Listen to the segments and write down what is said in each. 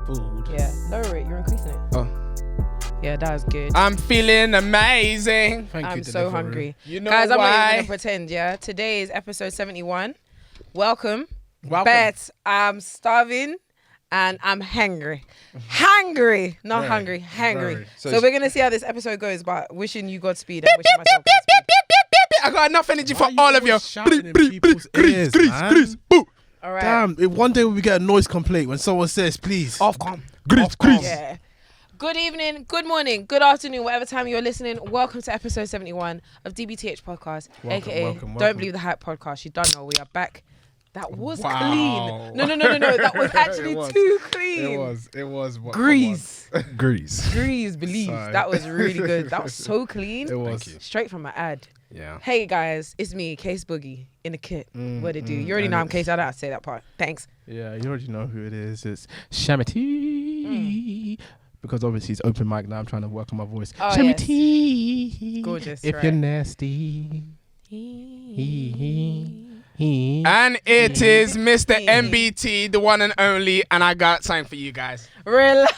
Food. Yeah, lower it. You're increasing it. Oh. Yeah, that was good. I'm feeling amazing. Thank you, I'm so hungry. You know Guys, I'm not why? even going to pretend, yeah? Today is episode 71. Welcome. Welcome. Bet I'm starving and I'm hangry. Hangry. Not Very, hungry. Hangry. very. So we're going to see how this episode goes, but wishing you Godspeed and wishing myself Godspeed. I got enough energy for Why you all of you. always shouting in people's ears, man? All right. Damn, one day we get a noise complaint when someone says, please. Ofcom. Yeah. Good evening, good morning, good afternoon, whatever time you're listening. Welcome to episode 71 of DBTHPodcast, aka welcome. Don't Believe the Hype podcast. You don't know, we are back. That was Wow. clean. No. That was actually It was. too clean. It was. Grease. Grease. Believe. Sorry. That was really good. That was so clean. It was. Thank you. Straight from my ad. Yeah. Hey guys, it's me, Case Boogie, in the kit. What it do? You already know I'm Case. I don't have to say that part. Thanks. Yeah, you already know who it is. It's Shamity. Because obviously it's open mic now. I'm trying to work on my voice. Oh, Shamity. Gorgeous, If right. you're nasty. And it is Mr. MBT, the one and only, and I got time for you guys. Relax.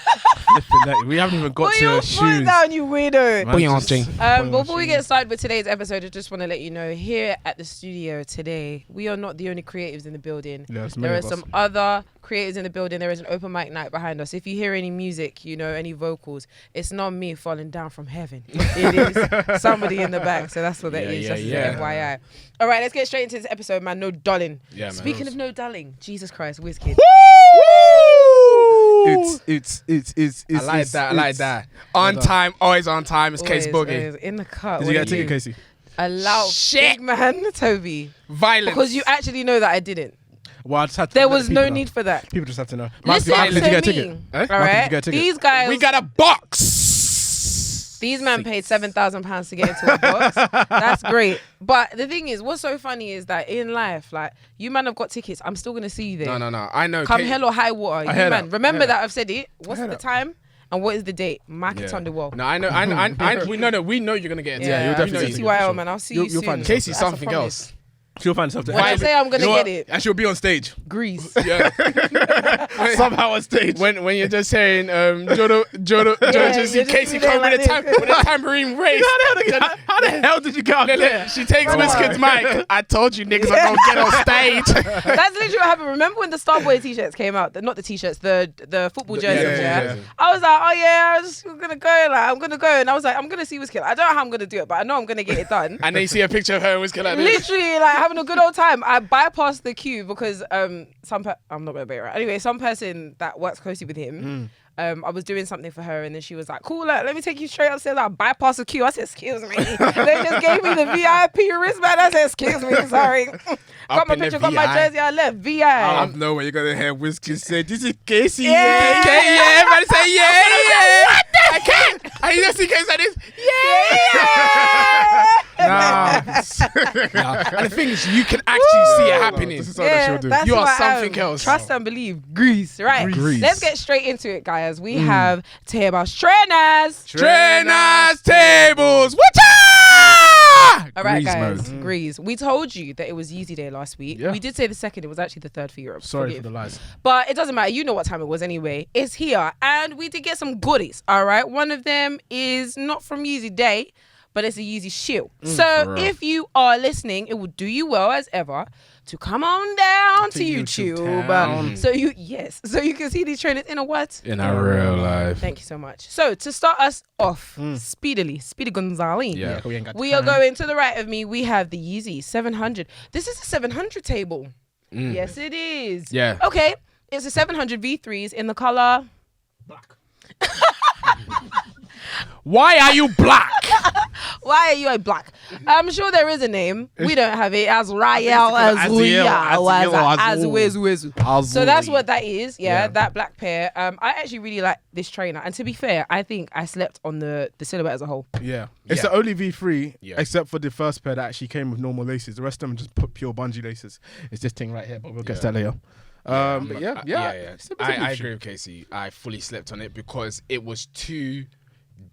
We haven't even got Put to your foot shoes. down, you weirdo. Man, just- Before we get started with today's episode, I just want to let you know, here at the studio today, we are not the only creatives in the building. Yes, There many are of us. some other creatives in the building. There is an open mic night behind us. If you hear any music, any vocals, it's not me falling down from heaven. It is somebody in the back. So that's what that is. Just FYI. All right, let's get straight into this episode, man. No dulling. Yeah, man. Speaking of no dulling, Jesus Christ, WizKid. It's I like that. On time, always on time. It's Case Boogie. Always in the cut. Did you get a ticket, Kesi? A loud Shit. big man, Tobi. Violence. Because you actually know that I didn't. Well, I just had to There let was the people no know. need for that. People just have to know. Listen Mark, did you get a to ticket? me. Eh? All Mark, did right. you get a ticket? These guys, we got a box. these men paid £7,000 to get into a box. That's great. But the thing is, what's so funny is that in life, like, you man have got tickets. I'm still gonna see you there. No. I know. Come hell or high water. You hear man. that. Remember I hear that I've said it. What's the time? And what is the date? Mark it on the wall. No, I know. We know you're gonna get into Yeah, it. you'll I'm definitely see TTYL, it. man. I'll see You'll you soon. find Casey, That's a something promise. else. She'll find something. When I say I'm gonna get it, And she'll be on stage. Grease. Yeah. Somehow on stage. when you're just saying Jodo, just you're in just case you doing come like with a tambourine race. How the hell did you get up there? She takes WizKid's mic. I told you niggas are gonna get on stage. That's literally what happened. Remember when the Starboy t-shirts came out? Not the t-shirts, the football jerseys. yeah. I was like, oh yeah, I was gonna go. I'm gonna go, and I was like, I'm gonna see WizKid. I don't know how I'm gonna do it, but I know I'm gonna get it done. And then you see a picture of her and WizKid like this. Literally, like having a good old time. I bypassed the queue because I'm not gonna be right. Anyway, some person that works closely with him. I was doing something for her, and then she was like, "Cool, let me take you straight upstairs." I bypassed the queue. I said, "Excuse me." They just gave me the VIP wristband. I said, "Excuse me, sorry." Got my in the picture, got my VI. jersey. I left VI. I know where you're gonna hear WizKid say, "This is Kesi." Yeah. Yeah. Everybody say, "Yeah." I can't. I just see Kesi like this. Nah. And the thing is, you can actually see it happening. This is something that she'll do. That's You are what I am. something else. Trust and believe. Grease, right? Grease. Let's get straight into it, guys. We have to hear about trainers. Trainers, tables, what's All right, Grease guys. mode. Grease. We told you that it was Yeezy Day last week. Yeah. We did say the second. It was actually the third for Europe. Sorry for Forgive. the lies. But it doesn't matter. You know what time it was anyway. It's here. And we did get some goodies. All right. One of them is not from Yeezy Day, but it's a Yeezy shoe. So for real. if you are listening, it would do you well as ever to come on down to YouTube YouTube. town. So you can see these trainers in a what? In our real life. Thank you so much. So to start us off, Speedy Gonzalez. Yeah. We ain't got We time. are going to the right of me. We have the Yeezy 700. This is a 700 table. Yes, it is. Yeah. Okay. It's a 700 V3s in the color. Black. Why are you black? Why are you a black? I'm sure there is a name. We don't have it as Rael, as Wezu. So that's what that is. Yeah, that black pair. I actually really like this trainer. And to be fair, I think I slept on the silhouette as a whole. Yeah. It's Yeah. the only V3, Yeah. except for the first pair that actually came with normal laces. The rest of them just put pure bungee laces. It's this thing right here, but we'll get to that later. But yeah. It's a I good agree with Casey. I fully slept on it because it was too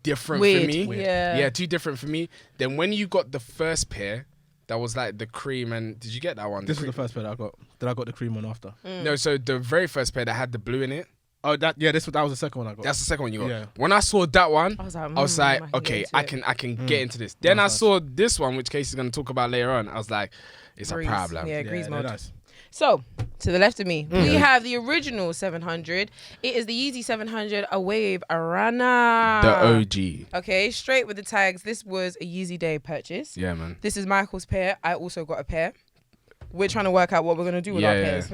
different Weird. for me. Weird. Yeah. Too different for me. Then when you got the first pair, that was like the cream, and did you get that one? This is the first pair that I got. That I got the cream on after. No, so the very first pair that had the blue in it. Oh, that was the second one I got. That's the second one you got. Yeah. When I saw that one, I was like, okay, I can get into this. Then I saw this one, which Kesi's going to talk about later on. I was like, it's a problem. Yeah, Grease mode. Nice. So, to the left of me, we have the original 700. It is the Yeezy 700 A Wave Arana. The OG. Okay, straight with the tags. This was a Yeezy Day purchase. Yeah, man. This is Michael's pair. I also got a pair. We're trying to work out what we're going to do with our pairs.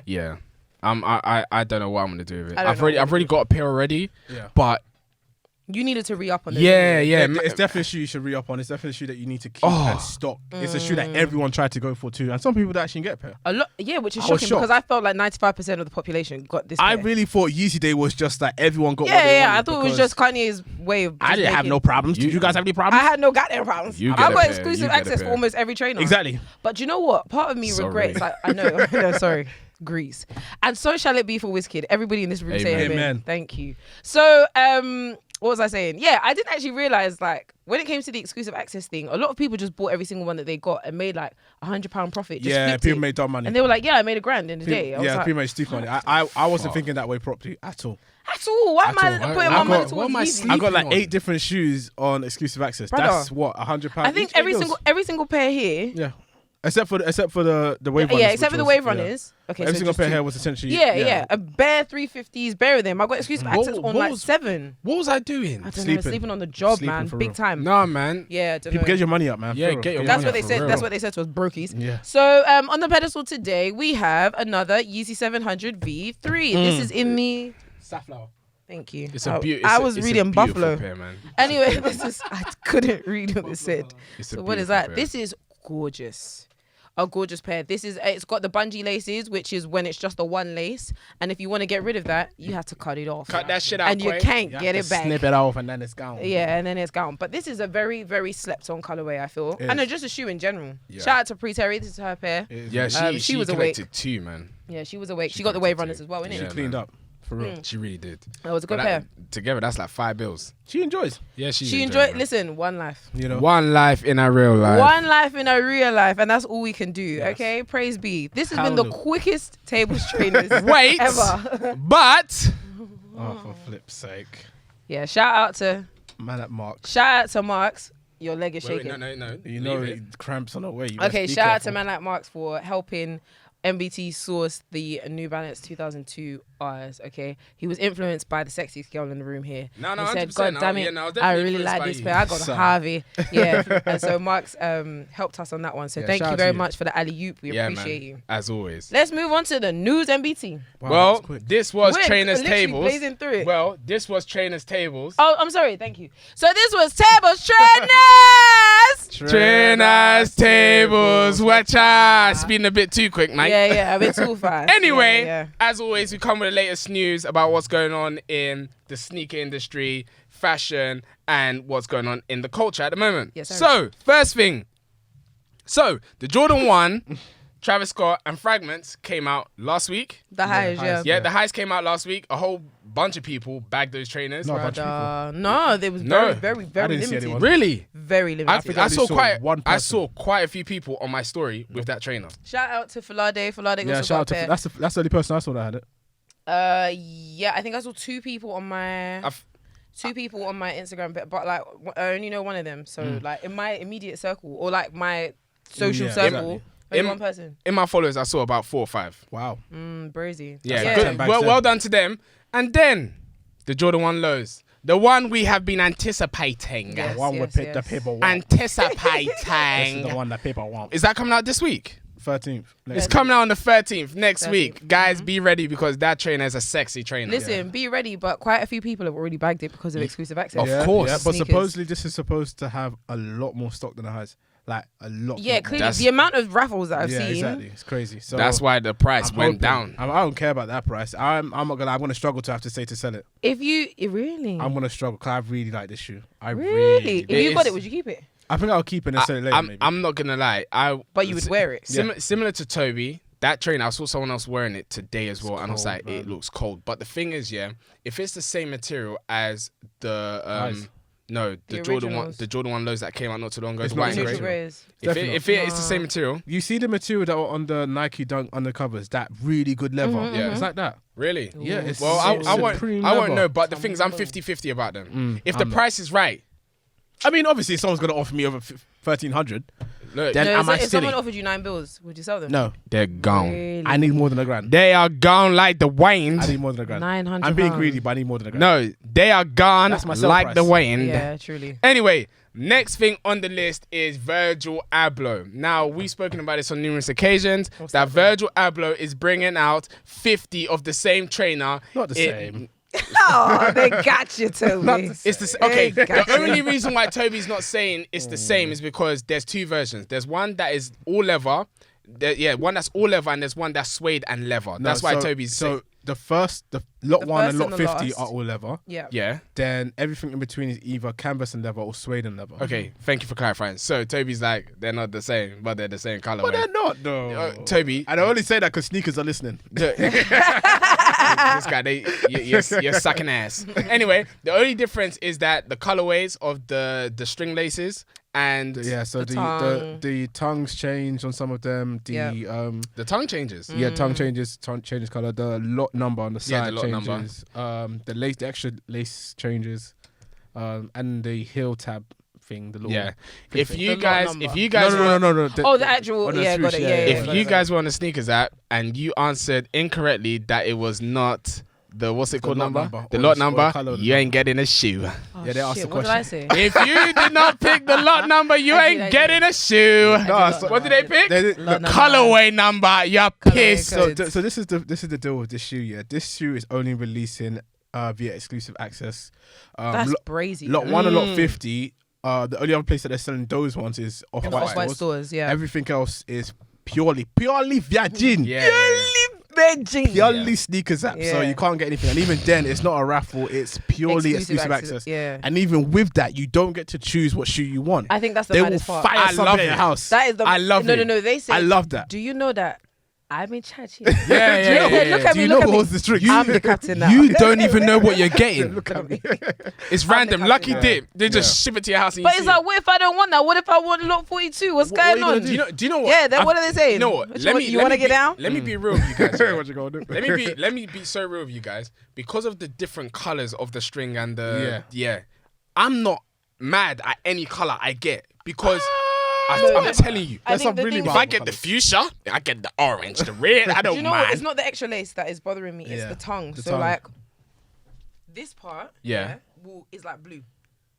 Yeah. I don't know what I'm going to do with it. I've already got a pair already, but... You needed to re-up on this. Yeah. It's definitely a shoe you should re-up on. It's definitely a shoe that you need to keep and stock. It's a shoe that everyone tried to go for too. And some people that actually get a pair. A lot, which is shocking because I felt like 95% of the population got this pair. I really thought Yeezy Day was just like everyone got what they wanted. I thought it was just Kanye's way of I didn't have no problems. Did you guys have any problems? I had no goddamn problems. I got exclusive access for almost every trainer. Exactly. But you know what? Part of me regrets. Like, I know. No, sorry. Grease. And so shall it be for Wizkid. Everybody in this room say amen. Thank you. So, what was I saying? Yeah, I didn't actually realize, like, when it came to the exclusive access thing, a lot of people just bought every single one that they got and made like £100 profit. Just people made dumb money. And they were like, I made $1,000 in the day. I was like, people made stupid money. I wasn't thinking that way properly at all. At all? Why am I putting my money towards Yeezy? I got like 8 different shoes on exclusive access. Brother, that's what, £100. I think every single pair here. Yeah. Except for the wave runners. Yeah, except for the wave runners. Okay, every so single pair here was essentially. Yeah. A bare 350s, bare of them. I got exclusive access on like 7. What was I doing? I don't know, sleeping on the job, man. Big time. Nah, man. Yeah, people get your money up, man. Yeah, get your money up. That's what they said. That's what they said to us, brokies. Yeah. So on the pedestal today, we have another Yeezy 700 V3. This is in the safflower. Thank you. It's a I was reading Buffalo. Pair, man. Anyway, I couldn't read what it said. So what is that? Pair. This is gorgeous. A gorgeous pair. It's got the bungee laces, which is when it's just the one lace. And if you want to get rid of that, you have to cut it off. Cut that shit out, and you can't get it back. Snip it off and then it's gone. Yeah, and then it's gone. But this is a very, very slept-on colorway, I feel. And just a shoe in general. Yeah. Shout out to Pre Terry. This is her pair. Yeah, she was awake too, man. Yeah, she was awake. She got the wave runners as well, innit? She cleaned up. For real. She really did. That was a good pair. Together, that's like $5. She enjoys. Yeah, she enjoyed. Listen, one life. You know, one life in a real life. One life in a real life, and that's all we can do. Yes. Okay, praise be. This has been the quickest tables trainers ever. But for flip's sake. Yeah, shout out to man at Marks. Shout out to Marks. Your leg is shaking. No. You know, cramps on the way. Okay, shout out to man like Marks for helping MBT source the New Balance 2002 Rs. Okay, he was influenced by the sexiest girl in the room here. No, he said, God damn it, I really like this pair. I got a Harvey. Yeah, and so Marks helped us on that one. So thank you very much for the alley-oop. We appreciate you. As always. Let's move on to the news MBT. Wow, well, this was Trainers Tables. Blazing through it. Well, this was Trainers Tables. Oh, I'm sorry. Thank you. So this was Tables Trainers. Trainers Tables. Watch out. Speeding a bit too quick, mate. Yeah, a bit too fast. Anyway, as always, we come with the latest news about what's going on in the sneaker industry, fashion, and what's going on in the culture at the moment. Yes, sir. So, first thing. So, the Jordan 1, Travis Scott, and Fragments came out last week. The highs, yeah. Yeah, the highs came out last week. A whole bunch of people bagged those trainers. Not a bunch of people. No, they was very limited. Really? Very limited. I saw quite a few people on my story with that trainer. Shout out to Falade. Falade got shout out to that's the only person I saw that had it. Yeah, I think I saw two people on my Instagram, but like I only know one of them. So like in my immediate circle or like my social circle, only one person. In my followers, I saw about 4 or 5. Wow. Brazy. Yeah, good. Well done to them. And then the Jordan 1 lows. The one we have been anticipating. The one with the people want. Anticipating. This is the one that people want. Is that coming out this week? 13th. It's coming out on the 13th next week. Guys, be ready because that trainer is a sexy trainer. Listen, be ready, but quite a few people have already bagged it because of exclusive access. Of course. Yeah, but supposedly this is supposed to have a lot more stock than the highs. Like a lot. Yeah, clearly the amount of raffles that I've seen. Exactly. It's crazy. So that's why the price went down. I don't care about that price. I'm gonna struggle to have to say to sell it. Really? I'm gonna struggle because I really like this shoe. Really? If you got it, would you keep it? I think I'll keep it and sell it later. Maybe. I'm not gonna lie. But you would wear it. Similar to Tobi. That trainer, I saw someone else wearing it today as well, and I was like, it looks cold. But the thing is, if it's the same material as the No, the Jordan 1 lows that came out not too long ago. It's The white not and Neutral grey. greys. If it's the same material. You see the material that were on the Nike Dunk undercovers, that really good leather. Yeah. It's like that. Really? Yeah. It's Well, I won't supreme know, leather. but the thing is, I'm 50-50 about them. If the I'm not. price is right, I mean, obviously, if someone's gonna offer me over 1,300, look, then No, am I if silly? someone offered you $9, would you sell them? No, they're gone. Really? I need more than $1,000. They are gone like the wind. I need more than $1,000. 900. I'm being greedy, but I need more than $1,000. No, they are gone That's my sell like price. the wind. Yeah, truly. Anyway, next thing on the list is Virgil Abloh. Now, we've spoken about this on numerous occasions, that Virgil Abloh is bringing out 50 of the same trainer. Not the same. Oh, they got you, Toby. It's the okay. They got The only reason why Toby's not saying it's the same is because there's two versions. There's one that is all leather. One that's all leather, and there's one that's suede and leather. That's why Toby's saying. The lot The 1 first and lot and the 50 last. are all leather. Yeah. Yeah. Then everything in between is either canvas and leather or suede and leather. Okay. Thank you for clarifying. So Toby's like, they're not the same, but they're the same color. But they're not, though. Toby. And I only say that because sneakers are listening. This guy, you're sucking ass. Anyway, the only difference is that the colorways of the string laces and Yeah, so The the tongue. the tongues change on some of them. the tongue changes. Tongue changes color. The lot number on the Yeah, side the lot number. changes. The extra lace changes. And the heel tab thing. The little Yeah. thing. If you The lot guys number. No. Oh, the actual. on the Yeah, got swoosh, it. yeah, Yeah, yeah. if got you it. guys were on the sneakers app and you answered incorrectly that it was not the what's it called lot number? number The or lot the number, colour of the you ain't getting a shoe. Oh, Yeah, they asked shit, the what did I question. say? If you did not pick the lot number, you I ain't did. getting a shoe. did. What did they pick? They did- The Lot number. colorway number. You're pissed. code. So this is the deal with this shoe. Yeah, this shoe is only releasing via exclusive access. That's brazy. Lot 1 and lot 50. The only other place that they're selling those ones is Off-white Off-White stores. stores, yeah. Everything else is purely virgin. Yeah. Purely sneakers app, so Yeah. you can't get anything. And even then, it's not a raffle; it's purely exclusive access. Yeah. And even with that, you don't get to choose what shoe you want. I think that's the They will maddest part. fire I something love at your it. house. That is the. I love no, it. No, they say. I love that. Do you know that? I'm in charge here. Yeah. Look at Do me. you Look know at me. what's the trick? I'm the captain now. You don't even know what you're getting. Look at me. It's random. the Lucky captain. dip. They just ship it to your house. And But you it's see like, it. what if I don't want that? What if I want lot 42? What's What are going you gonna on? do? Do you know what? Yeah, then what are they saying? You know what? Which Let one- me. you let want to me get be- down? Let me be real with you guys. yeah. What you gonna do? Let me be so real with you guys. Because of the different colors of the string and the I'm not mad at any color I get because I'm telling you. I That's think some the really thing If is- I get the fuchsia, I get the orange, the red. I Do don't you know what? mind. It's not the extra lace that is bothering me. It's Yeah. the tongue. The So tongue. like, this part, Yeah. is like blue.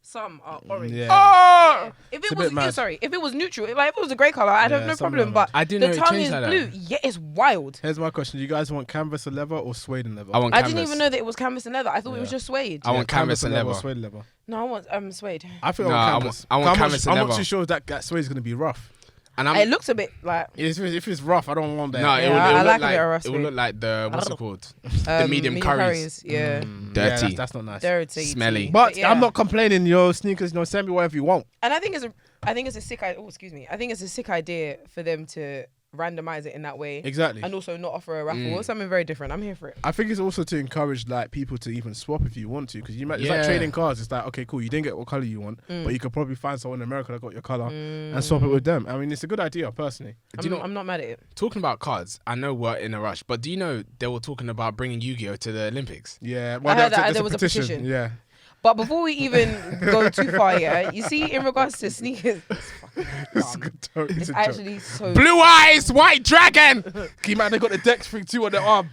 Some are orange. Yeah. Oh, If It's it a bit was mad. if it was neutral, like if it was a grey color, I'd have Yeah, no something problem. like But I didn't the know it tongue changed is like that. blue. Yeah, it's wild. Here's my question: you guys want canvas and leather or suede and leather? I want I canvas. didn't even know that it was canvas and leather. I thought it was just suede. I want canvas and or leather. suede and leather. No, I want suede. I think No, I I want want- canvas. I want I'm not- canvas and I'm not leather. too sure if that suede is gonna be rough. And It looks a bit like If it's rough, I don't want that. no, Yeah, it would I look like a like bit of rough it would suede. look like the what's it called? The medium curries. Yeah, Dirty. that's not nice. dirty, Smelly. But yeah. I'm not complaining. Your sneakers, send me whatever you want. And I think it's a sick idea. Oh, excuse me. I think it's a sick idea for them to randomize it in that way. Exactly. And also not offer a raffle. Something very different. I'm here for it. I think it's also to encourage like people to even swap if you want to, because it's Yeah. like trading cars. It's like, okay, cool, you didn't get what color you want, but you could probably find someone in America that got your color and swap it with them. I mean, it's a good idea personally. I'm not mad at it. Talking about cards, I know we're in a rush, but do you know they were talking about bringing Yu-Gi-Oh to the Olympics? Yeah, I heard that there's there was a petition. Yeah, But before we even go too far, yeah, you see, in regards to sneakers, it's a good joke. it's It's a joke. actually so. Blue eyes, white dragon, Can you imagine they got the Dex thing too on their arm?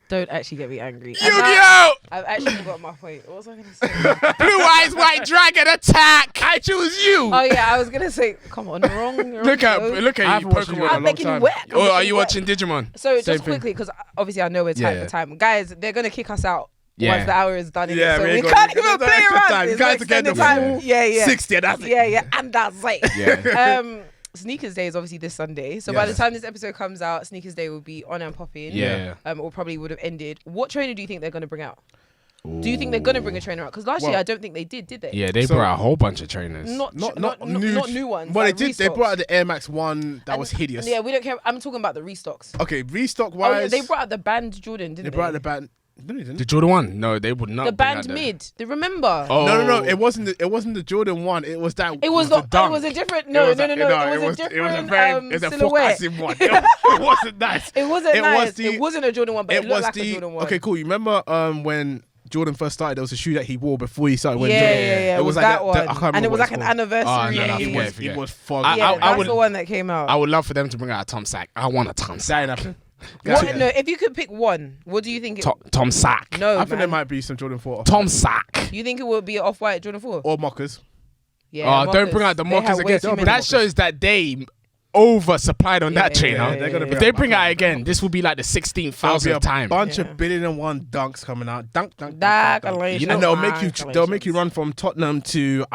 Don't actually get me angry. And now- Yu-Gi-Oh, I've actually forgot my point. What was I gonna say? blue eyes, white dragon, attack! I choose you. Oh yeah, I was gonna say, come on, wrong. Look at show. you, I haven't watched Yu-Gi-Oh! Pokemon. I'm making long wet. time. Or are you watching Digimon? So Same just thing. quickly, because obviously I know we're tight Yeah. for time, guys. They're gonna kick us out Yeah. once the hour is done. Yeah, so we we ain't got- can't there's even no play extra around. time. There's Guys no are getting extended the time. full Yeah. 60 and that's it. Yeah, and that's it. Yeah. Sneakers Day is obviously this Sunday. So by the Yes. time this episode comes out, Sneakers Day will be on and popping. Yeah. Or probably would have ended. What trainer do you think they're going to bring out? Do you think they're going to bring a trainer out? Because last year Well- I don't think they did they? Yeah, they So- brought a whole bunch of trainers. Not Not new ones. Well, like they did. They restocks. brought out the Air Max 1 that And- was hideous. Yeah, we don't care. I'm talking about the restocks. Okay, restock Oh, yeah, wise, they brought out the band Jordan, didn't they? they brought out the band. No, he didn't. The Jordan 1? No, they would not. The band Mid. Do you remember? Oh. No. It wasn't the Jordan 1. It was that. It was the dunk. It was a different. No. It was a different It's a silhouette. forecasting one. It wasn't nice. It wasn't nice. It wasn't a Jordan 1, but it looked like a Jordan 1. Okay, cool. You remember when Jordan first started, there was a shoe that he wore before he started wearing Jordan. Yeah. It was like that one. I can't remember and it was like an anniversary. It was foggy. Yeah, that's the one that came out. I would love for them to bring out a Tom Sack. I want a Tom Sack. No, if you could pick one, what do you think? Tom Sack. No, I think there might be some Jordan 4. Tom Sack. You think it would be Off-White Jordan 4? Or Mockers. Yeah. Don't bring out the Mockers again. That shows that they oversupplied on that train. If they bring out again, this will be like the 16,000th time. Bunch of 1,000,000,001 dunks coming out. Dunk. And they'll make you run from Tottenham to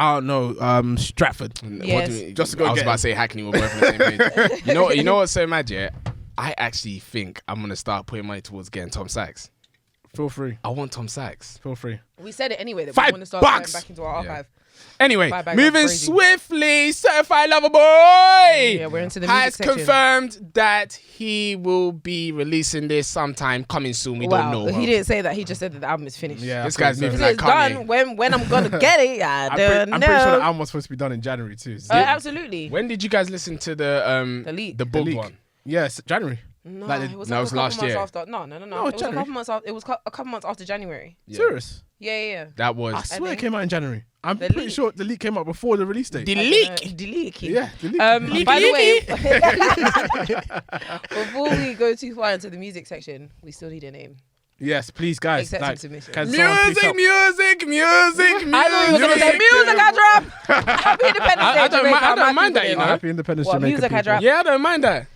Stratford. Yes. Just to go. I was about to say Hackney. We're both on the same page. You know what's so mad? Yeah, I actually think I'm gonna start putting money towards getting Tom Sachs. Feel free. I want Tom Sachs. Feel free. We said it anyway that $5 we want to start going back into our archive. Anyway, moving crazy. swiftly, Certified Lover Boy we're into the music has section. confirmed that he will be releasing this sometime coming soon. We don't know. He didn't say that. He just said that the album is finished. Yeah, this guy's moving It's like Kanye. done. When I'm gonna get it, I don't know. I'm pretty sure the album was supposed to be done in January too. Absolutely. When did you guys listen to the book one? Yes, January. No, Like it was no, it was last year. No. It was January. a couple months after. It was a couple months after January. Yeah. Serious? Yeah. That was I swear it came out in January. I'm The pretty leak. sure the leak came out before the release date. the leak. The leak. Yeah, the leak. By the way, before we go too far into the music section, we still need a name. Yes, please, guys. Acceptance submission. Can someone please help? Music. I know you were gonna say music. I drop. Happy Independence Day. I don't mind that. Oh, happy Independence What, Jamaica music I people. drop? Yeah, I don't mind that.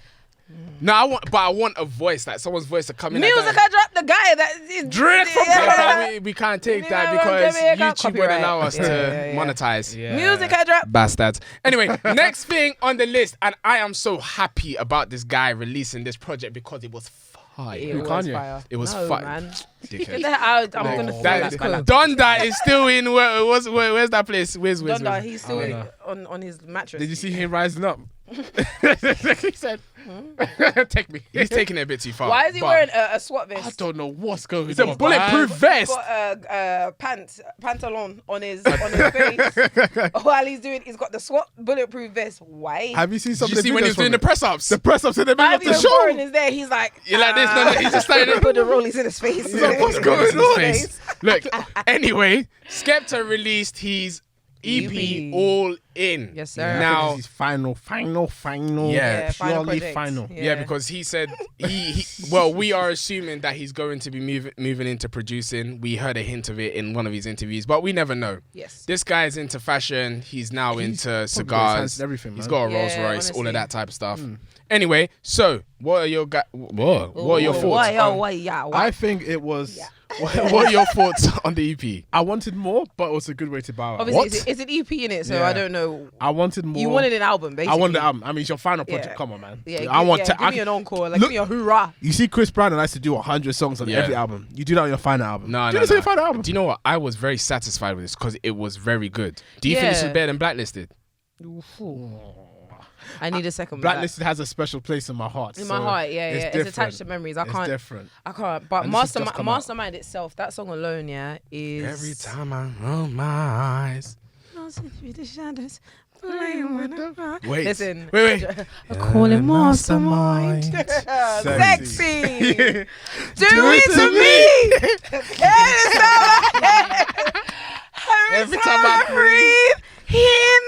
No, I want a voice, like someone's voice to come in. Music I drop. The guy that is Drake from yeah. we can't take that Yeah, because Jamaica, YouTube won't copyright. allow us to Yeah. monetize. Yeah. Music I drop. Bastards. Anyway, next thing on the list, and I am so happy about this guy releasing this project because it was fire. It was Kanye? fire. It was no, fire. man. Dickhead. I'm gonna feel That- like Donda is still in. Where's that place? Where's Donda, he's still on his mattress. Did you see him rising up? He said, "Take me." He's taking it a bit too far. Why is he but wearing a SWAT vest? I don't know what's going on. It's a bulletproof vest. He's got pantalon on his face while he's got the SWAT bulletproof vest. Why? Have you seen some Did of you see the when he videos was doing from the it? press ups? The press ups in the middle of the show? Warren is there. He's like, You're like this. No, he's just starting to put the rollies in his face. like, what's going on? Look, anyway, Skepta released his EP EP. All In. Yes, sir. Now, This is final. Yeah, final purely project. final. yeah, because he said well, we are assuming that he's going to be moving into producing. We heard a hint of it in one of his interviews, but we never know. Yes. This guy's into fashion. He's now He's into probably got his hands cigars. in everything, He's man. got a Rolls Yeah, Royce, all honestly. of that type of stuff. Anyway, so what are your what are your thoughts? I think it was. What are your thoughts on the EP? I wanted more, but it was a good way to bow out. Obviously, it's an EP in it, so Yeah. I don't know. I wanted more. You wanted an album, basically. I wanted the album. I mean, it's your final project. Yeah. Come on, man. Yeah, I want to. give me an encore, like Look- give me a hoorah. You see, Chris Brown likes to do 100 songs on Yeah. every album. You do that on your final album. No, do this on your final album. Do you know what? I was very satisfied with this because it was very good. Do you think this was Yeah. better than Blacklisted? I need a second. with that. Blacklisted has a special place in my heart. In my heart, yeah. It's different. attached to memories. I It's can't. different. I can't. But And this has just come out. Mastermind itself, that song alone, yeah, is Every time I roll my eyes. Wait. Listen. Wait. I call it mastermind. Sexy. Do it to me. Every time I breathe in.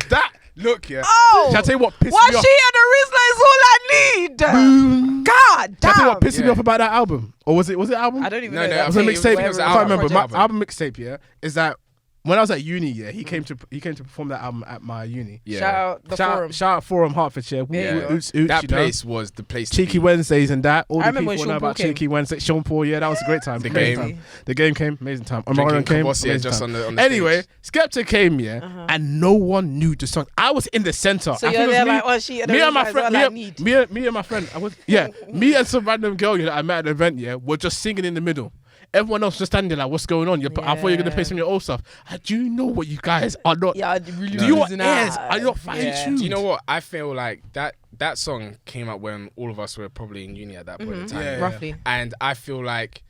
That look, yeah. Oh. Shall I tell you what pissed What me off? she and the Rizla is all I need. God Shall I tell you what damn. pissed me off about that album? Or was it album? I don't even No, know. no, that I It was a think mixtape. it was I an can't remember. album. My album mixtape, yeah, is that when I was at uni, yeah, he came to perform that album at my uni. Yeah. Shout out the forum. Shout out Forum Hertfordshire. Yeah. Oots, That you know. place was the place. Cheeky to be. Wednesdays and that. All I the remember people when know Sean about Paul came. Cheeky Wednesday. Sean Paul, yeah, that was a great time. The Amazing game. time. The game came, amazing time. Drinking Omarion came, Kavossier amazing just time. on the Anyway, stage. Skepta came, yeah, and no one knew the song. I was in the center. So I think you're it was there me, like, oh, she and me the and my Rizla is friend, all I need. me and my friend. I was, yeah, me and some random girl, yeah, that I met at an event, yeah, were just singing in the middle. Everyone else just standing there like, what's going on? I thought you were gonna play some of your old stuff. Do you know what you guys are not? Yeah, I really Do your losing ears out. are not fine tuned? Do you know what? I feel like that that song came out when all of us were probably in uni at that point in time. Roughly. And I feel like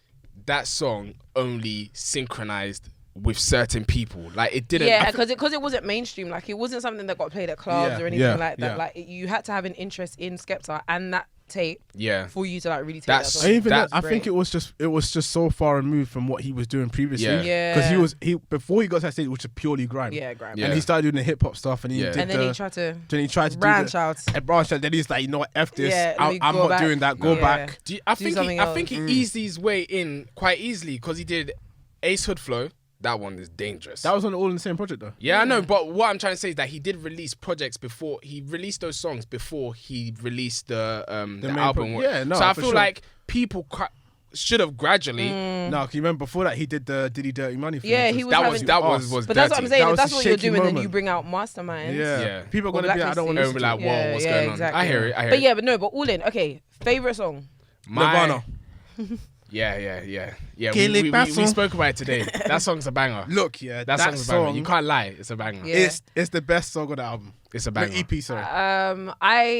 that song only synchronized with certain people. Like it didn't. Yeah, because it wasn't mainstream. Like it wasn't something that got played at clubs or anything like that. Like you had to have an interest in Skepta and that tape for you to like really take that song. I think it was just so far removed from what he was doing previously. Because he before he got to that stage, it was just purely grime. Grime. And he started doing the hip hop stuff, and he tried to branch out. Then he's like, you know what, F this. I'm not doing that. Go back. I think he eased his way in quite easily because he did Ace Hood Flow. That one is dangerous. That was all in the same project though. Yeah, I know, but what I'm trying to say is that he did release projects before he released those songs before he released the album. So I feel like people should have gradually. No, can you remember before that he did the Diddy Dirty Money thing? Yeah, he was that was. But that's what I'm saying. If that's what you're doing, then you bring out Masterminds. Yeah. People are gonna be like, I don't want to be like, whoa, what's going on? I hear it. But all in. Okay, favorite song. Nirvana. Yeah. We spoke about it today. That song's a banger. Look, that song's a banger. You can't lie, it's a banger. Yeah. It's the best song on the album. It's a banger. The EP, sorry.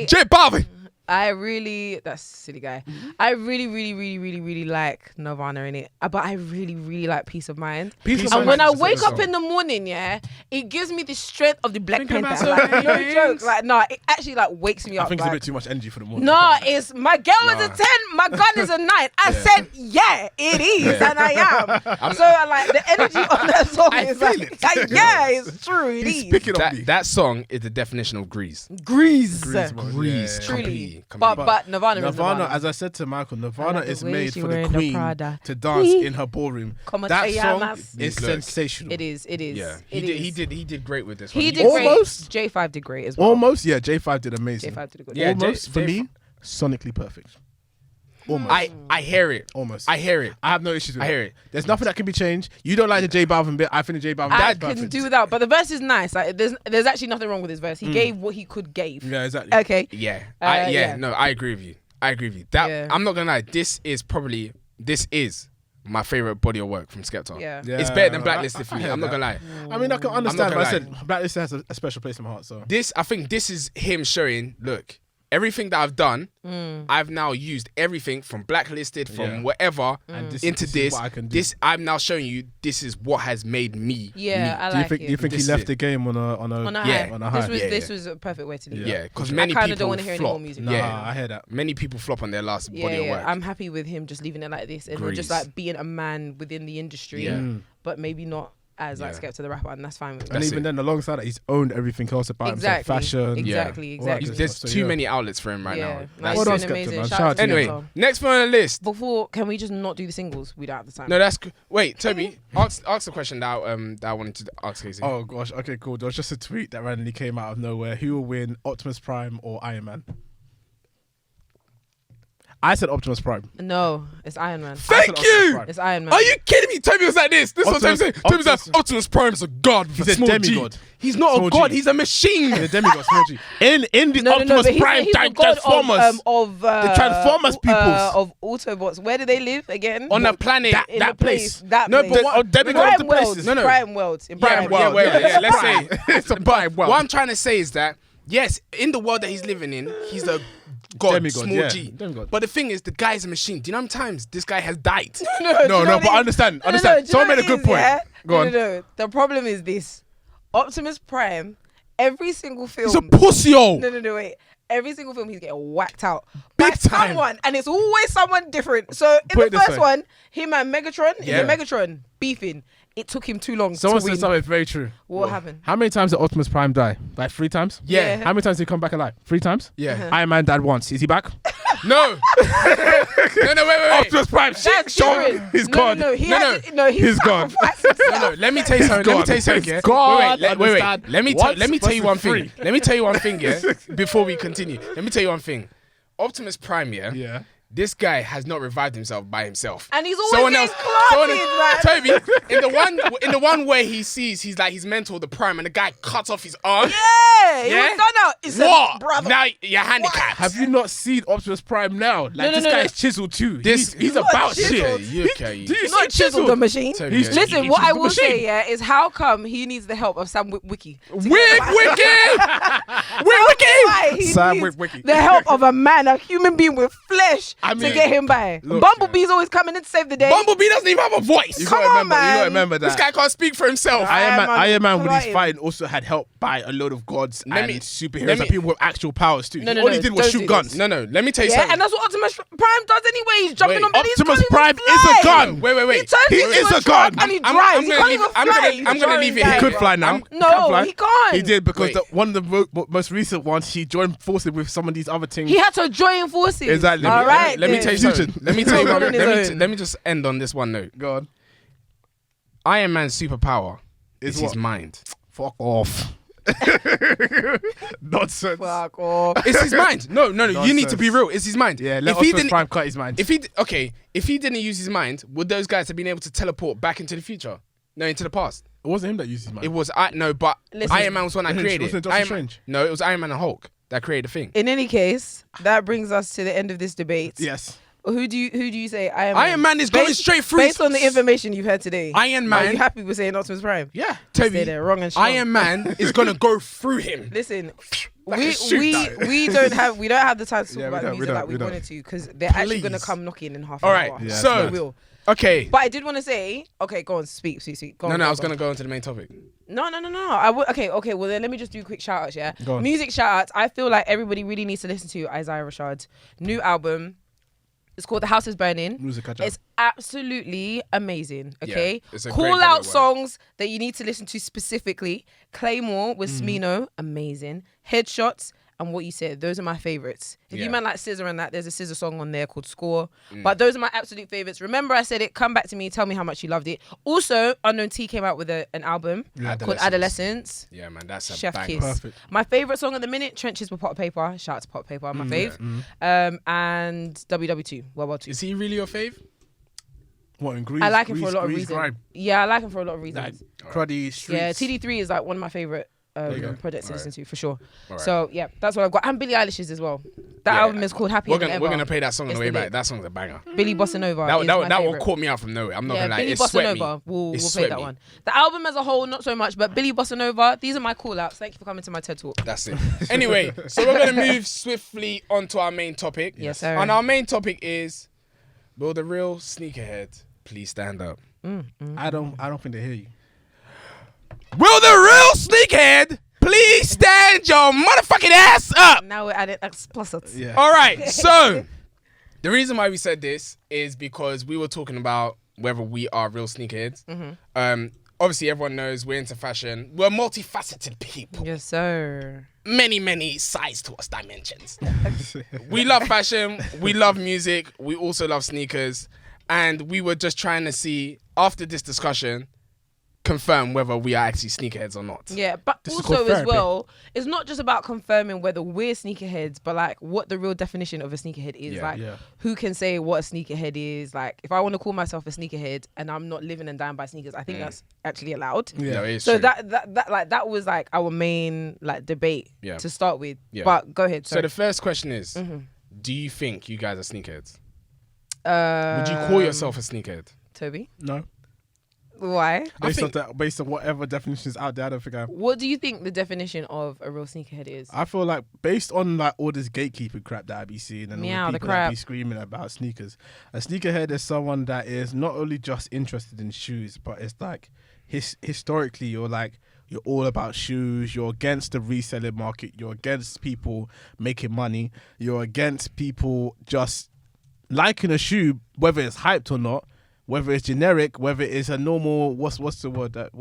J Balvin. That's a silly guy. I really like Nirvana in it. But I really like Peace of Mind. And when I wake up in the morning, it gives me the strength of the Black Panther. Like, no jokes. Like, no, it actually like wakes me up. I think it's like, a bit too much energy for the morning. No, it's my girl is a 10, my gun is a 9. I said, it is, and I am. So like the energy on that song is like, it's true, it is. That song is the definition of grease. Grease. Truly. But Nirvana, as I said to Michael, Nirvana is made for the queen to dance in her ballroom. That song is sensational. It is. Yeah, he did great with this one. He did almost great. J5 did great as well. Almost, J5 did amazing. J5 did a good job. Almost for me, sonically perfect. Almost. I hear it. Almost. I hear it. I have no issues with it. I hear it. There's nothing that can be changed. You don't like the J Balvin bit. I think the J Balvin I bit is perfect. can do that, but the verse is nice. Like there's actually nothing wrong with his verse. He gave what he could give. Yeah, exactly. Okay. Yeah. No, I agree with you. That I'm not gonna lie. This is my favorite body of work from Skepta. Yeah. It's better than Blacklisted for me. I'm not gonna lie. I mean, I can understand, but I said Blacklisted has a special place in my heart. So I think this is him showing, look, everything that I've done, I've now used everything from Blacklisted, from whatever, into this. I'm now showing you this is what has made me. Yeah, me. Do you think he left the game on a high? This was a perfect way to do it. Yeah, because many people don't want to hear any more music. Yeah, I hear that. Many people flop on their last body of work. I'm happy with him just leaving it like this and just like being a man within the industry, but maybe not as like Skepta the rapper, and that's fine with me. And even then, alongside that, he's owned everything else about himself, fashion. Exactly. There's too many outlets for him right now. Well done, amazing. Anyway, next one on the list. Before, can we just not do the singles? We don't have the time. No, that's wait, Tobi, ask the question that I wanted to ask Kesi. Oh gosh, okay, cool. There was just a tweet that randomly came out of nowhere. Who will win, Optimus Prime or Iron Man? I said Optimus Prime. No, it's Iron Man. Thank you. It's Iron Man. Are you kidding me? Tobi was like this. This is what Tobi said. Tobi was like, Optimus Prime is a god. He's a demigod. He's not a god. He's a machine. He's a demigod. Small G. In the Optimus Prime Transformers. The Transformers people. Of Autobots. Where do they live again? On a planet. That place. No, but Prime World. No. Prime World. Yeah. Let's say it's a Prime World. What I'm trying to say is that yes, in the world that he's living in, he's a God, demigod, small G. Demigod. But the thing is, the guy is a machine. Do you know how many times this guy has died? No, but understand. Someone made a good point. Go on. No. The problem is this. Optimus Prime, every single film. He's a pussy-o. No, wait. Every single film, he's getting whacked out. Big time. Someone, and it's always someone different. So in the first one, him and Megatron beefing. It took him too long. Someone said something very true. What happened? How many times did Optimus Prime die? Like 3 times? Yeah. How many times did he come back alive? 3 times? Yeah. Iron Man died once. Is he back? No. Wait. Optimus Prime. He's gone. No. He's gone. No. Let me tell you something. Wait. Let me tell you one thing. Let me tell you one thing. Yeah. Before we continue, let me tell you one thing. Optimus Prime. Yeah. This guy has not revived himself by himself. And he's always getting clotted, man. Tobi, in the one where he sees his mentor, the Prime, and the guy cuts off his arm. Yeah, he was done out. He what? Said, brother, now you're handicapped. Have you not seen Optimus Prime now? Like this guy is chiseled too. He's about shit. He's not chiseled the machine. Listen, what I will say is how come he needs the help of Sam Wiki? Wiki! needs the help of a man, a human being with flesh to get him by. Bumblebee's always coming in to save the day. Bumblebee doesn't even have a voice. Come on, man. You gotta remember that. This guy can't speak for himself. Iron Man with his fighting also had help by a load of gods and superheroes and people with actual powers too. All he did was shoot guns. No, let me tell you something. And that's what Optimus Prime does anyway. He's jumping on bodies. Optimus Prime is a gun. Wait. He is a gun. And he drives. He can't even fly. I'm gonna leave it here. He could fly now. No, he can't. He did because one of the most recent ones, he joined forces with some of these other things. He had to join forces. Exactly. All right. Let me tell you something. Let me just end on this one note. Go on. Iron Man's superpower is his mind. Fuck off. Nonsense. Fuck off. It's his mind. No. You need to be real. It's his mind. Yeah, let Optimus Prime cut his mind. If he didn't use his mind, would those guys have been able to teleport back into the future? No, into the past. It wasn't him that used his mind. It was but Iron Man was one that created it. Wasn't it Strange? No, it was Iron Man and Hulk that created the thing. In any case, that brings us to the end of this debate. Yes. Who do you say Iron Man? Iron Man is going straight through. Based on the information you've heard today. Iron Man. Are you happy with saying Optimus Prime? Yeah. Toby, they're wrong and strong. Iron Man is gonna go through him. Listen, Like we don't have the time to talk about the music like we wanted to because they're actually gonna come knocking in half an hour. All right. So okay. But I did want to say, okay, go on, speak. Go on, I was gonna go into the main topic. No. I would. Okay. Well, then let me just do quick shout outs. Yeah. Music shout outs. I feel like everybody really needs to listen to Isaiah Rashad's new album. It's called The House Is Burning. It's absolutely amazing. Okay. Yeah, call out songs that you need to listen to specifically. Claymore with Smino, amazing. Headshots and What You Said. Those are my favorites. If you man like SZA and that, there's a SZA song on there called Score. But those are my absolute favorites. Remember I said it, come back to me, tell me how much you loved it. Also, Unknown T came out with an album called Adolescence. Yeah, man, that's a Chef bang. Kiss. Perfect. My favourite song at the minute, Trenches with Pot Paper. Shout out to Pot Paper, my fave. And WW2, World War II. Is he really your fave? What, in Grease? I like him for a lot of reasons. Grime. Yeah, I like him for a lot of reasons. Cruddy Streets. Yeah, TD3 is like one of my favourite projects to listen to for sure. Right. So yeah, that's what I've got. And Billie Eilish's as well. That album is called Happy. We're gonna play that song on the way back. That song's a banger. Billy Bossa Nova. That one caught me out from nowhere. I'm not gonna lie. Billy It Bossa sweat Nova. me. We'll play that one. The album as a whole, not so much, but Billy Bossa Nova. These are my call outs. Thank you for coming to my TED Talk. That's it. Anyway, so we're gonna move swiftly onto our main topic. Yes, sir. And our main topic is: will the real sneakerhead please stand up? I don't think they hear you. Will the real sneakerhead please stand your motherfucking ass up? Now we're adding explicit. Yeah. All right, so the reason why we said this is because we were talking about whether we are real sneakerheads. Obviously, everyone knows we're into fashion. We're multifaceted people. Yes, sir. Many sides to us, dimensions. We love fashion. We love music. We also love sneakers. And we were just trying to see, after this discussion, confirm whether we are actually sneakerheads or not. Yeah, but also as well, it's not just about confirming whether we're sneakerheads, but like what the real definition of a sneakerhead is. Who can say what a sneakerhead is? Like, if I want to call myself a sneakerhead and I'm not living and dying by sneakers, I think that's actually allowed. Yeah, it is so true. that was like our main like debate to start with. Yeah. But go ahead. So the first question is, do you think you guys are sneakerheads? Would you call yourself a sneakerhead? Toby? No. Why? Based on whatever definitions out there, I don't think I. What do you think the definition of a real sneakerhead is? I feel like based on like all this gatekeeping crap that I be seeing and all the people that be screaming about sneakers, a sneakerhead is someone that is not only just interested in shoes, but it's like historically you're all about shoes. You're against the reselling market. You're against people making money. You're against people just liking a shoe, whether it's hyped or not, whether it's generic, whether it's a normal what's the word that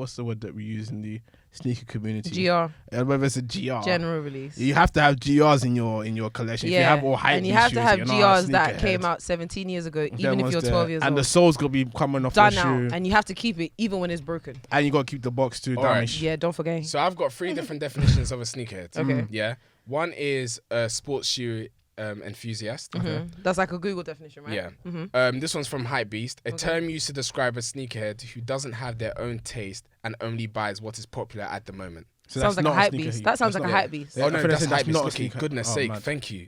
we use in the sneaker community? GR. And whether it's a GR. General release. You have to have GRs in your collection. Yeah. If you have all hype and you have shoes, to have GRs that sneakerhead. came out 17 years ago, even if you're 12 years old. And the sole's gonna be coming off done the now, shoe. and you have to keep it even when it's broken. And you gotta keep the box too damaged. Yeah, don't forget. So I've got 3 different definitions of a sneakerhead. Okay. Yeah. One is a sports shoe enthusiast. That's like a Google definition, right? Yeah. This one's from Hypebeast. A term used to describe a sneakerhead who doesn't have their own taste and only buys what is popular at the moment. So sounds like a hype beast. That sounds like a hype beast. Oh no, that's hype beast. not a Okay, sneaker. goodness sake. Man. Thank you.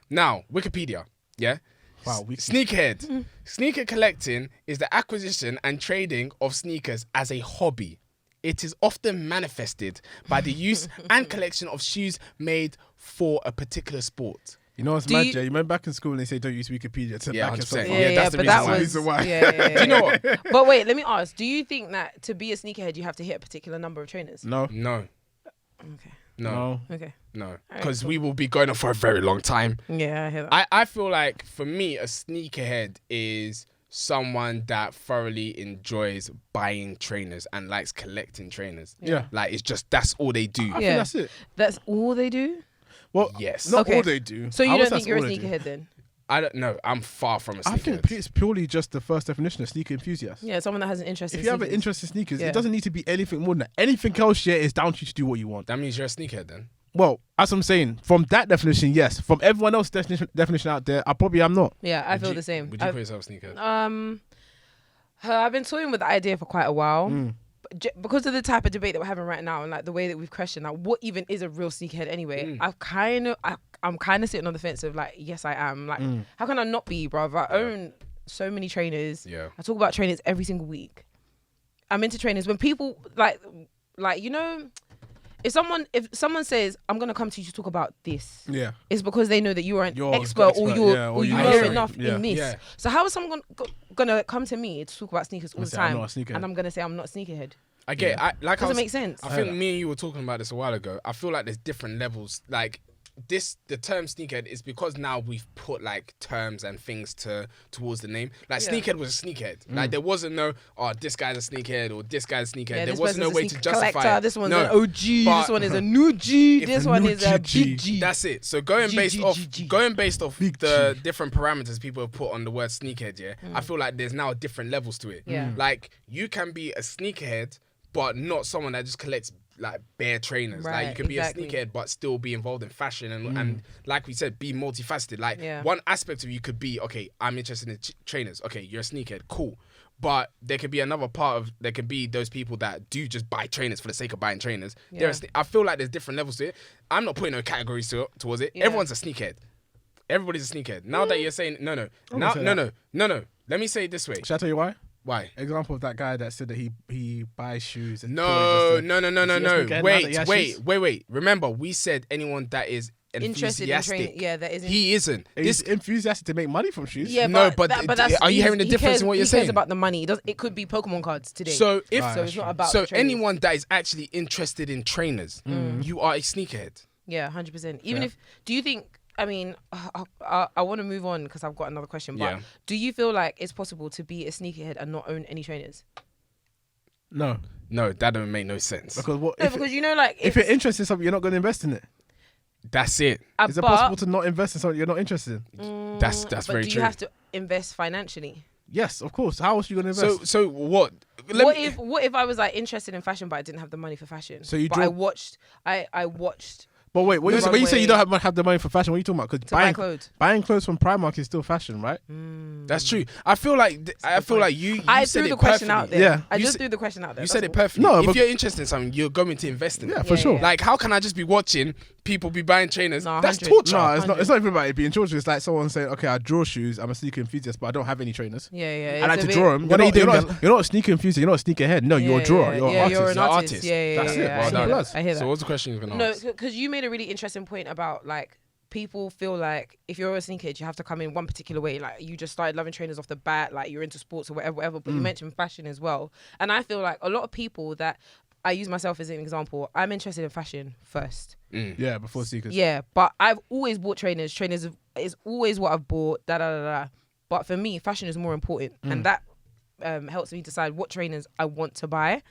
Now, Wikipedia. Yeah. Wow. Sneakerhead. Sneaker collecting is the acquisition and trading of sneakers as a hobby. it is often manifested by the use and collection of shoes made for a particular sport. You know what's mad, Jay? You remember back in school and they say don't use Wikipedia to back yourself up. That's the reason why. Yeah. Do you know what? But wait, let me ask. Do you think that to be a sneakerhead, you have to hit a particular number of trainers? No. Okay. No. Okay. No. Because we will be going on for a very long time. Yeah, I hear that. I feel like, for me, a sneakerhead is someone that thoroughly enjoys buying trainers and likes collecting trainers. Yeah. Like, it's just, that's all they do. I think that's it. That's all they do? Well, yes. Not all they do. So you don't think you're a sneakerhead then? I don't know. I'm far from a sneakerhead. I think it's purely just the first definition of sneaker enthusiast. Yeah, someone that has an interest in sneakers. If you have an interest in sneakers, it doesn't need to be anything more than that. Anything else, is down to you to do what you want. That means you're a sneakerhead then? Well, as I'm saying, from that definition, yes. From everyone else's definition out there, I probably am not. Yeah, I feel the same. Would you call yourself a sneakerhead? I've been toying with the idea for quite a while. Because of the type of debate that we're having right now and like the way that we've questioned like what even is a real sneakerhead anyway, I'm kind of sitting on the fence of like, yes, I am. Like, how can I not be, bruv? I own so many trainers. Yeah. I talk about trainers every single week. I'm into trainers. When people like you know, if someone says I'm gonna come to you to talk about this, it's because they know that you are an expert or you know enough in this. Yeah. So how is someone gonna come to me to talk about sneakers all the time, and I'm gonna say I'm not a sneakerhead? I get it. Doesn't make sense. I think me and you were talking about this a while ago. I feel like there's different levels. Like the term sneakerhead is because now we've put like terms and things towards the name. Like sneakerhead was a sneakerhead. Like there wasn't no this guy's a sneakerhead or this guy's a sneakerhead. Yeah, there wasn't no way to justify collector, it. This one's an OG. This one is a new G. This one is a big G. That's it. So going based off the different parameters people have put on the word sneakerhead, I feel like there's now different levels to it. Yeah. Like you can be a sneakerhead, but not someone that just collects like bare trainers. Like you can be a sneakerhead but still be involved in fashion and like we said, be multifaceted. Like one aspect of you could be, okay, I'm interested in trainers. Okay, you're a sneakerhead, cool. But there could be another part of, there could be those people that do just buy trainers for the sake of buying trainers. I feel like there's different levels to it. I'm not putting no categories towards it. Everyone's a sneakerhead. Everybody's a sneakerhead. Now that you're saying no. Let me say it this way. Should I tell you why? Why? Example of that guy that said that he buys shoes. And No. Wait. Remember, we said anyone that is interested in training. Yeah, that isn't. He isn't. He's enthusiastic to make money from shoes. Yeah, no, but that's, are you hearing the difference in what you're saying? He cares about the money. It could be Pokemon cards today. So so it's not about. So anyone that is actually interested in trainers, you are a sneakerhead. Yeah, 100%. Even if, do you think? I mean, I want to move on because I've got another question. But do you feel like it's possible to be a sneakerhead and not own any trainers? No, that don't make no sense. Because you know, like if you're interested in something, you're not going to invest in it. That's it. Is it possible to not invest in something you're not interested in? That's very true. But do you have to invest financially? Yes, of course. How else are you going to invest? So what? What if I was like interested in fashion, but I didn't have the money for fashion? So I watched. But wait, when you say you don't have the money for fashion, what are you talking about? Because buying clothes from Primark is still fashion, right? That's true. I feel like you I said threw the it question perfectly. out there. Yeah, I just threw the question out there. You said it perfectly. No, if you're interested in something, you're going to invest in it. Yeah, for sure. Like, how can I just be watching people be buying trainers? No, that's torture. No, it's not. It's not even about it being torture. It's like someone saying, "Okay, I draw shoes. I'm a sneaker enthusiast, but I don't have any trainers." Yeah. I like to draw them. You're not a sneaker enthusiast. You're not a sneakerhead. No, you're a drawer. You're an artist. Yeah. That's it. I hear that. So what's the question you're going to ask? No, because you made a really interesting point about like people feel like if you're a sneakerhead, you have to come in one particular way. Like you just started loving trainers off the bat, like you're into sports or whatever. But you mentioned fashion as well, and I feel like a lot of people that I use myself as an example. I'm interested in fashion first. Yeah, before sneakers. Yeah, but I've always bought trainers. Trainers is always what I've bought. But for me, fashion is more important, and that helps me decide what trainers I want to buy.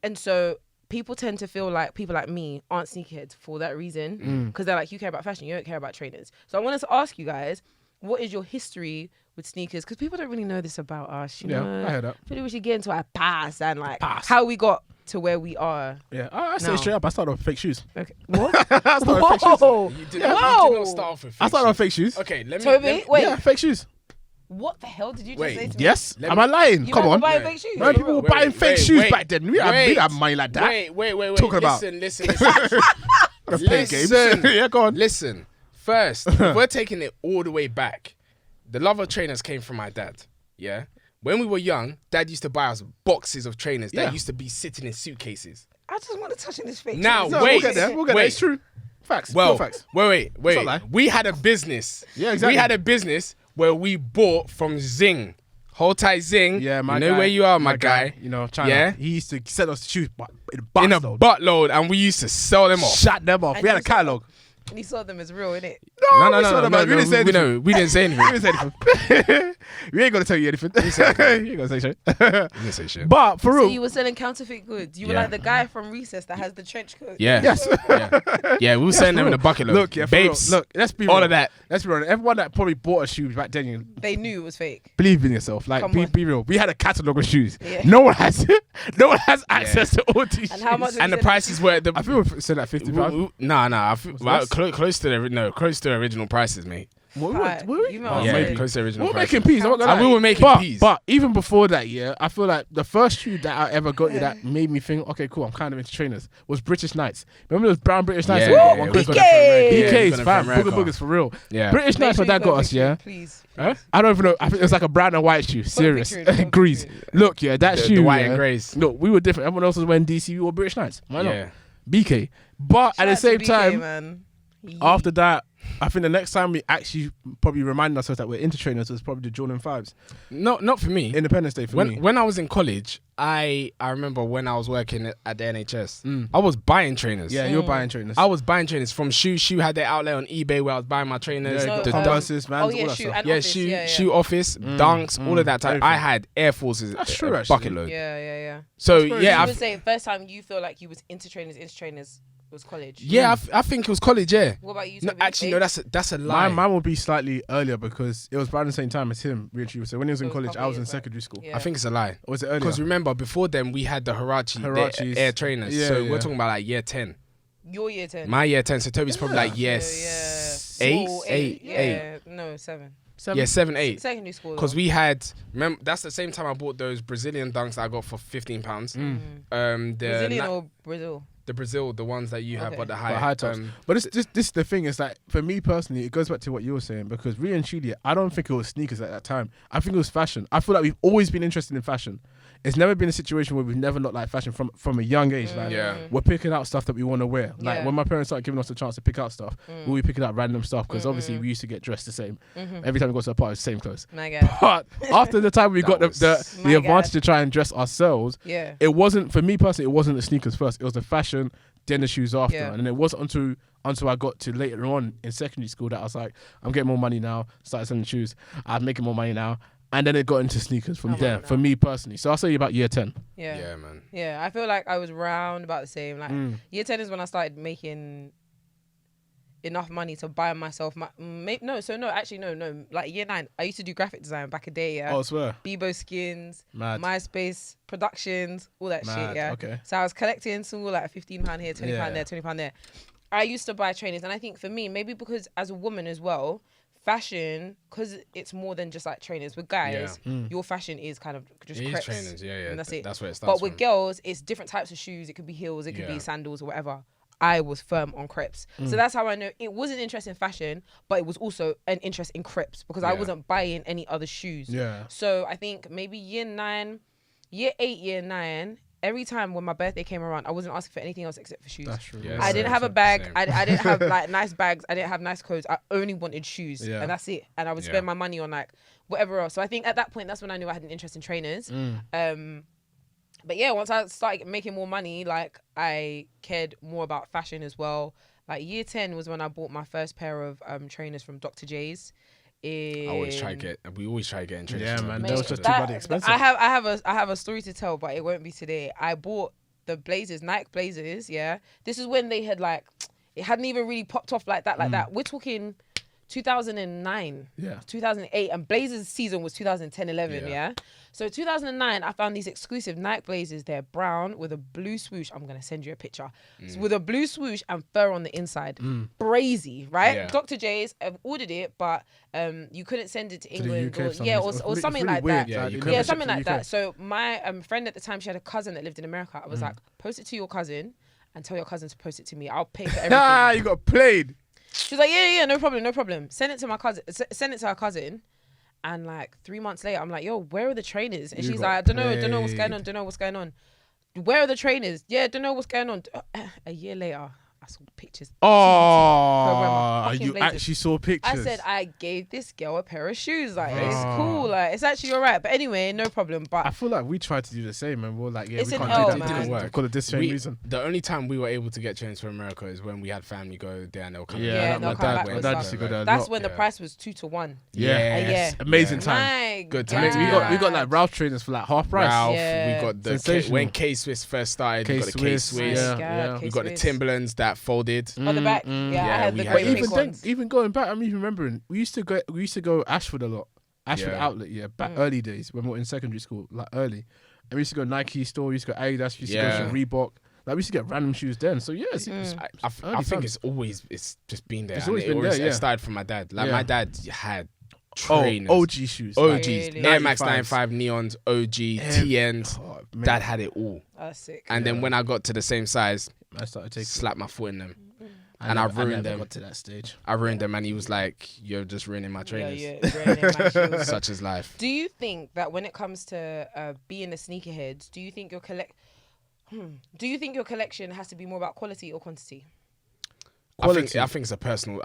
And so people tend to feel like people like me aren't sneakerheads for that reason, because they're like, you care about fashion, you don't care about trainers. So I wanted to ask you guys, what is your history with sneakers? Because people don't really know this about us. You know? I heard that. I feel we should get into our past and like how we got to where we are. Yeah, I say straight up, I started off fake shoes. Okay. What? I started off fake shoes. You did not start off with fake I started off fake shoes. Okay, let me... Tobi, wait. Yeah, fake shoes. What the hell did you just say to me? Yes? Am I lying? Come on. Buying fake shoes? Man, people were buying fake shoes back then. We didn't have money like that. Wait. Talking about. Listen. Listen. Yeah, go on. Listen. First, we're taking it all the way back. The love of trainers came from my dad. Yeah. when we were young, Dad used to buy us boxes of trainers that used to be sitting in suitcases. I just want to touch in his face. Now, No, wait. We'll get there. It's true. Facts. Well, facts. wait. lie. We had a business. Yeah, exactly. We had a business where we bought from Zing. Hold tight, Zing. Yeah, my you guy. know where you are, my guy. You know, China. Yeah. He used to sell us shoes In a buttload, and we used to sell them off. Shut them off. And We had a you said- catalogue. And he saw them as real, innit? No. We didn't say anything. We didn't say anything. We didn't say anything. We ain't gonna tell you anything. You ain't gonna say shit. We didn't say shit. But for So real, you were selling counterfeit goods. You were like the guy from Recess that has the trench coat. Yeah. yes. Yeah, we were selling them in a bucket load. Look, yeah, for real. Babes. Look, let's be real. All of that. Let's be real. Everyone that probably bought a shoe back then, you They knew it was fake. believe in yourself. Like, Come on. be real. We had a catalogue of shoes. Yeah. No one has access to all these And shoes. how much? And the prices were I feel we said that £50. Nah. I feel less? close to the close to the original prices, mate. What, Right. were we? You know Oh, what I'm Yeah, saying? maybe. close to the original We were prices. making peas. I'm not gonna And lie. we were making peas. But even before that, I feel like the first shoe that I ever got that made me think, okay, cool, I'm kind of into trainers, was British Knights. Remember those brown British Knights? Yeah, that we got yeah, one we Christmas? got it from America. BKs, Yeah, we BKs, got it fam, from booger America. boogers for real. Yeah. British Knights, what that got us, yeah? Please. Huh? I don't even know. I think it was like a brown and white shoe. Serious. picture in, put a Grease. picture Look, yeah, that The shoe. white yeah, and greys. Look, we were different. Everyone else was wearing DC. We wore British Knights. Why not? Yeah. BK. But at the same time, man. after that, I think the next time we actually probably reminded ourselves that we're into trainers was probably the Jordan 5s. No, not for me. Independence Day for me. When I was in college, I remember when I was working at the NHS, I was buying trainers. Yeah, you're buying trainers. I was buying trainers from Shoe. Shoe had their outlet on eBay where I was buying my trainers. Yeah, the Converses, Vans, Oh all yeah, that shoe stuff. and yeah, office. shoe, yeah. shoe office, dunks, all of that type. everything. I had Air Forces. That's true, a actually. bucket load. Yeah. So That's very yeah, You would say first time you feel like you was into trainers was college. I think it was college. Yeah. What about you? No, Toby? actually, no. That's a lie. Mine would be slightly earlier because it was around the same time as him, really. So when he was in So it was college, couple I was in years back. secondary school. Yeah. I think it's a lie. Or was it earlier? Because remember, before then we had the Hirachis. the Air trainers. Yeah, so yeah. we're talking about like year 10. Your year 10. My year 10. So Toby's probably like Yeah. yes, School, eight. Yeah. No, 7. Seven? Yeah, 7, 8. Secondary school. Because we had, remember, that's the same time I bought those Brazilian dunks that I got for £15. The Brazilian or Brazil? the Brazil, the ones that you have, Okay. but the But high, high tops. But this is the thing is like for me personally, it goes back to what you were saying because really and truly, I don't think it was sneakers at that time. I think it was fashion. I feel like we've always been interested in fashion. It's never been a situation where we've never not liked fashion from a young age. Like we're picking out stuff that we want to wear. Like when my parents started giving us the chance to pick out stuff, we were picking out random stuff because obviously we used to get dressed the same. Every time we got to a party, same clothes. My God. But after the time we got was- the My advantage God. to try and dress ourselves, Yeah. it wasn't for me personally. It wasn't the sneakers first. It was the fashion, then the shoes after, Yeah. and then it wasn't until I got to later on in secondary school that I was like, I'm getting more money now. Started selling shoes. I'm making more money now, and then it got into sneakers from there. For me personally, so I'll say about year 10. Yeah, man. Yeah, I feel like I was round about the same. Like year 10 is when I started making enough money to buy myself no. Like year 9, I used to do graphic design back a day. Yeah. Oh, I swear. Bebo skins, Mad. MySpace productions, all that shit. Mad, Yeah. okay. So I was collecting small, like £15 here, £20 Yeah. there, £20 there. I used to buy trainers, and I think for me, maybe because as a woman as well, fashion, because it's more than just like trainers. With guys, your fashion is kind of just It is crepes, trainers, yeah. and that's it. That's where it starts But with from. girls, it's different types of shoes. It could be heels, it could Yeah. be sandals or whatever. I was firm on crepes. So that's how I know it was an interest in fashion, but it was also an interest in crepes because I Yeah. wasn't buying any other shoes. Yeah. So I think maybe year 8, year 9, every time when my birthday came around, I wasn't asking for anything else except for shoes. That's true. Yeah, I same, didn't have a same, bag. same. I didn't have like nice bags. I didn't have nice clothes. I only wanted shoes, Yeah. and that's it. And I would Yeah. spend my money on like whatever else. So I think at that point, that's when I knew I had an interest in trainers. But yeah, once I started making more money, like I cared more about fashion as well. Like year 10 was when I bought my first pair of trainers from Dr. J's. We always try to get in trainers. Yeah, man. Mate, That was just too bloody expensive. I have a story to tell, but it won't be today. I bought the Blazers, Nike Blazers. Yeah, this is when they had like, it hadn't even really popped off like that. We're talking 2009, 2008, and Blazers season was 2010, 11. Yeah. So 2009, I found these exclusive Nike Blazers. They're brown with a blue swoosh. I'm gonna send you a picture. So with a blue swoosh and fur on the inside. Brazy, right? Yeah. Dr. J's. I've ordered it, but you couldn't send it to England UK or it's something really like weird. that. Yeah, you Yeah, couldn't something ship like to the that. So my friend at the time, she had a cousin that lived in America. I was like, post it to your cousin and tell your cousin to post it to me. I'll pay for everything. Ah, you got played. She was like, yeah, no problem. Send it to my cousin. Send it to her cousin. And like 3 months later, I'm like, yo, where are the trainers? And she's like, I don't know what's going on. Where are the trainers? Yeah, don't know what's going on. A year later, I saw pictures. Oh, you actually saw pictures? I said, I gave this girl a pair of shoes. Like, it's cool. Like, it's actually all right. But anyway, no problem. But I feel like we tried to do the same, and we're like, yeah, it's we can't L, do that. It didn't work. Because of this same reason. The only time we were able to get trains from America is when we had family go there and they'll come. Yeah, my dad used to go there. That's when the price was 2 to 1. Yeah, amazing time. Good time. We got like Ralph trainers for like half price. Ralph, we got the when K-Swiss first started. We got the K-Swiss. We got the Timberlands that folded on the back. I had the great pink ones. Even going back, I'm even remembering we used to go Ashford a lot. Ashford Outlet, back early days when we were in secondary school, like early. And we used to go Nike store, we used to go Adidas, we used to go to Reebok. Like we used to get random shoes then. So yeah, I think it's just been there. It's always been there. It started from my dad. Like my dad had trainers. OG shoes. OGs. Really? Air Max 95 Neons, OG, TNs. Dad had it all. That's sick. And then when I got to the same size, I started taking slap my foot in them. And I ruined them. Got to that stage. I ruined them, and he was like, "You're just ruining my trainers." Ruining my shoes. Such is life. Do you think that when it comes to being a sneakerhead, do you think your collection has to be more about quality or quantity? Quality. I think it's a personal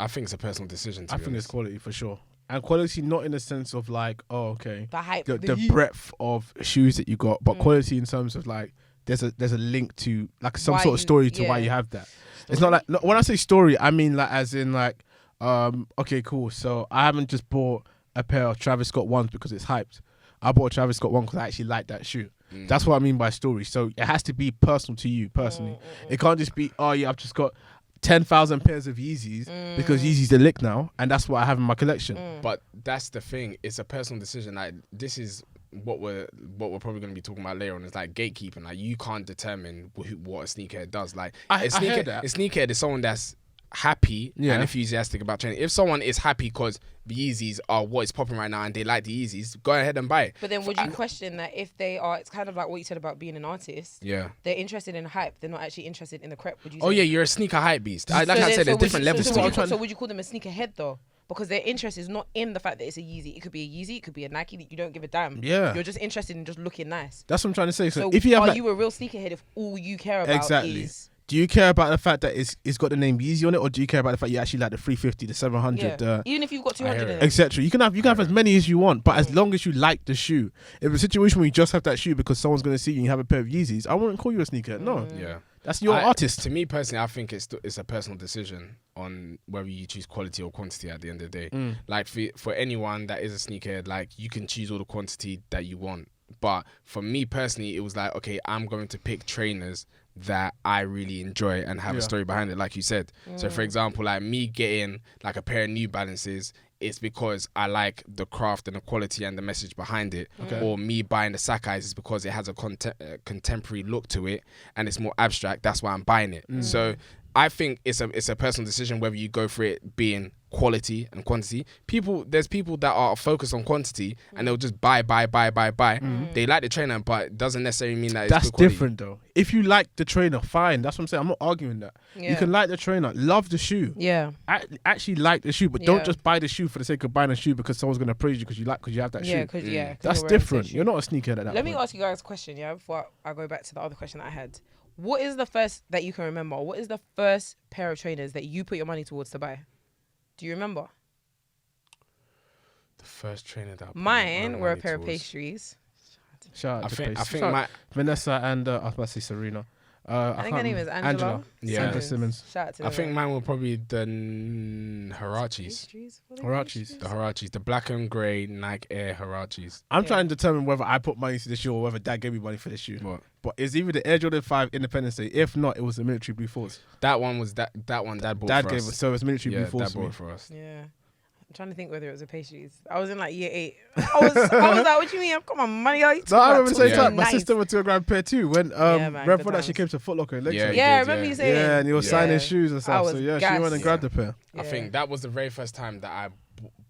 decision. I think it's quality for sure, and quality not in the sense of like, the hype, the breadth of shoes that you got, but quality in terms of like there's a link to like some sort of story to why you have that. It's not like when I say story, I mean like as in like, okay, cool. So I haven't just bought a pair of Travis Scott ones because it's hyped. I bought a Travis Scott one because I actually like that shoe. That's what I mean by story. So it has to be personal to you personally. It can't just be, I've just got 10,000 pairs of Yeezys because Yeezy's the lick now, and that's what I have in my collection. But that's the thing. It's a personal decision. Like this is what we're probably going to be talking about later on. Is like gatekeeping. Like you can't determine what a sneakerhead does. Like a sneakerhead is someone that's happy and enthusiastic about training. If someone is happy because the Yeezys are what is popping right now and they like the Yeezys, go ahead and buy it. But then would you question that if they are, it's kind of like what you said about being an artist. Yeah. They're interested in hype. They're not actually interested in the crep. Would you say? Oh yeah, you're a sneaker hype beast. Like I said, there's different levels to it. So would you call them a sneakerhead though? Because their interest is not in the fact that it's a Yeezy. It could be a Yeezy. It could be a Nike. That you don't give a damn. Yeah. You're just interested in just looking nice. That's what I'm trying to say. So if you have you a real sneakerhead if all you care about is... Do you care about the fact that it's got the name Yeezy on it, or do you care about the fact you actually like the 350, the 700, even if you've got 200 in it, etc. You can have as many as you want, but as long as you like the shoe. If a situation where you just have that shoe because someone's going to see you and you have a pair of Yeezys, I wouldn't call you a sneaker. No, that's your artist. To me personally, I think it's a personal decision on whether you choose quality or quantity at the end of the day. Like for anyone that is a sneakerhead, like you can choose all the quantity that you want. But for me personally, it was like, okay, I'm going to pick trainers that I really enjoy and have a story behind it, like you said. So for example, like me getting like a pair of New Balances, it's because I like the craft and the quality and the message behind it. Or me buying the Sakai's is because it has a contemporary look to it and it's more abstract. That's why I'm buying it. So I think it's a personal decision whether you go for it being quality and quantity. There's people that are focused on quantity and they'll just buy. They like the trainer, but it doesn't necessarily mean that that's it's good different though. If you like the trainer, fine. That's what I'm saying. I'm not arguing that. You can like the trainer, love the shoe. Actually like the shoe, but don't just buy the shoe for the sake of buying a shoe because someone's gonna praise you because you have that shoe. That's different. You're not a sneakerhead at that Let me ask you guys a question, before I go back to the other question that I had. What is the first that you can remember? What is the first pair of trainers that you put your money towards to buy? Do you remember? The first trainer that mine were a pair of pastries. Shout out to pastries. I think Vanessa and I was about to say Serena. I think her name is Angela. Simmons. Shout out to I think mine were probably the Huaraches. The Huaraches. The black and grey Nike Air Huaraches. I'm trying to determine whether I put money to the shoe or whether Dad gave me money for the shoe. What? But it's either the Air Jordan 5 Independence Day. If not, it was the Military Blue Force. That one was that one Dad bought Dad for gave us. us. So it was Military Blue Force. Dad bought for us. Yeah. I'm trying to think whether it was a pastries. I was in like year 8. I was like, what do you mean? I've got my money out. No, I remember saying that. My sister went to a grand pair too when Rev actually came to Foot Locker in Lakeshore. Yeah, I remember you saying. Yeah, and he was signing shoes and stuff. So yeah, she went and grabbed a pair. I think that was the very first time that I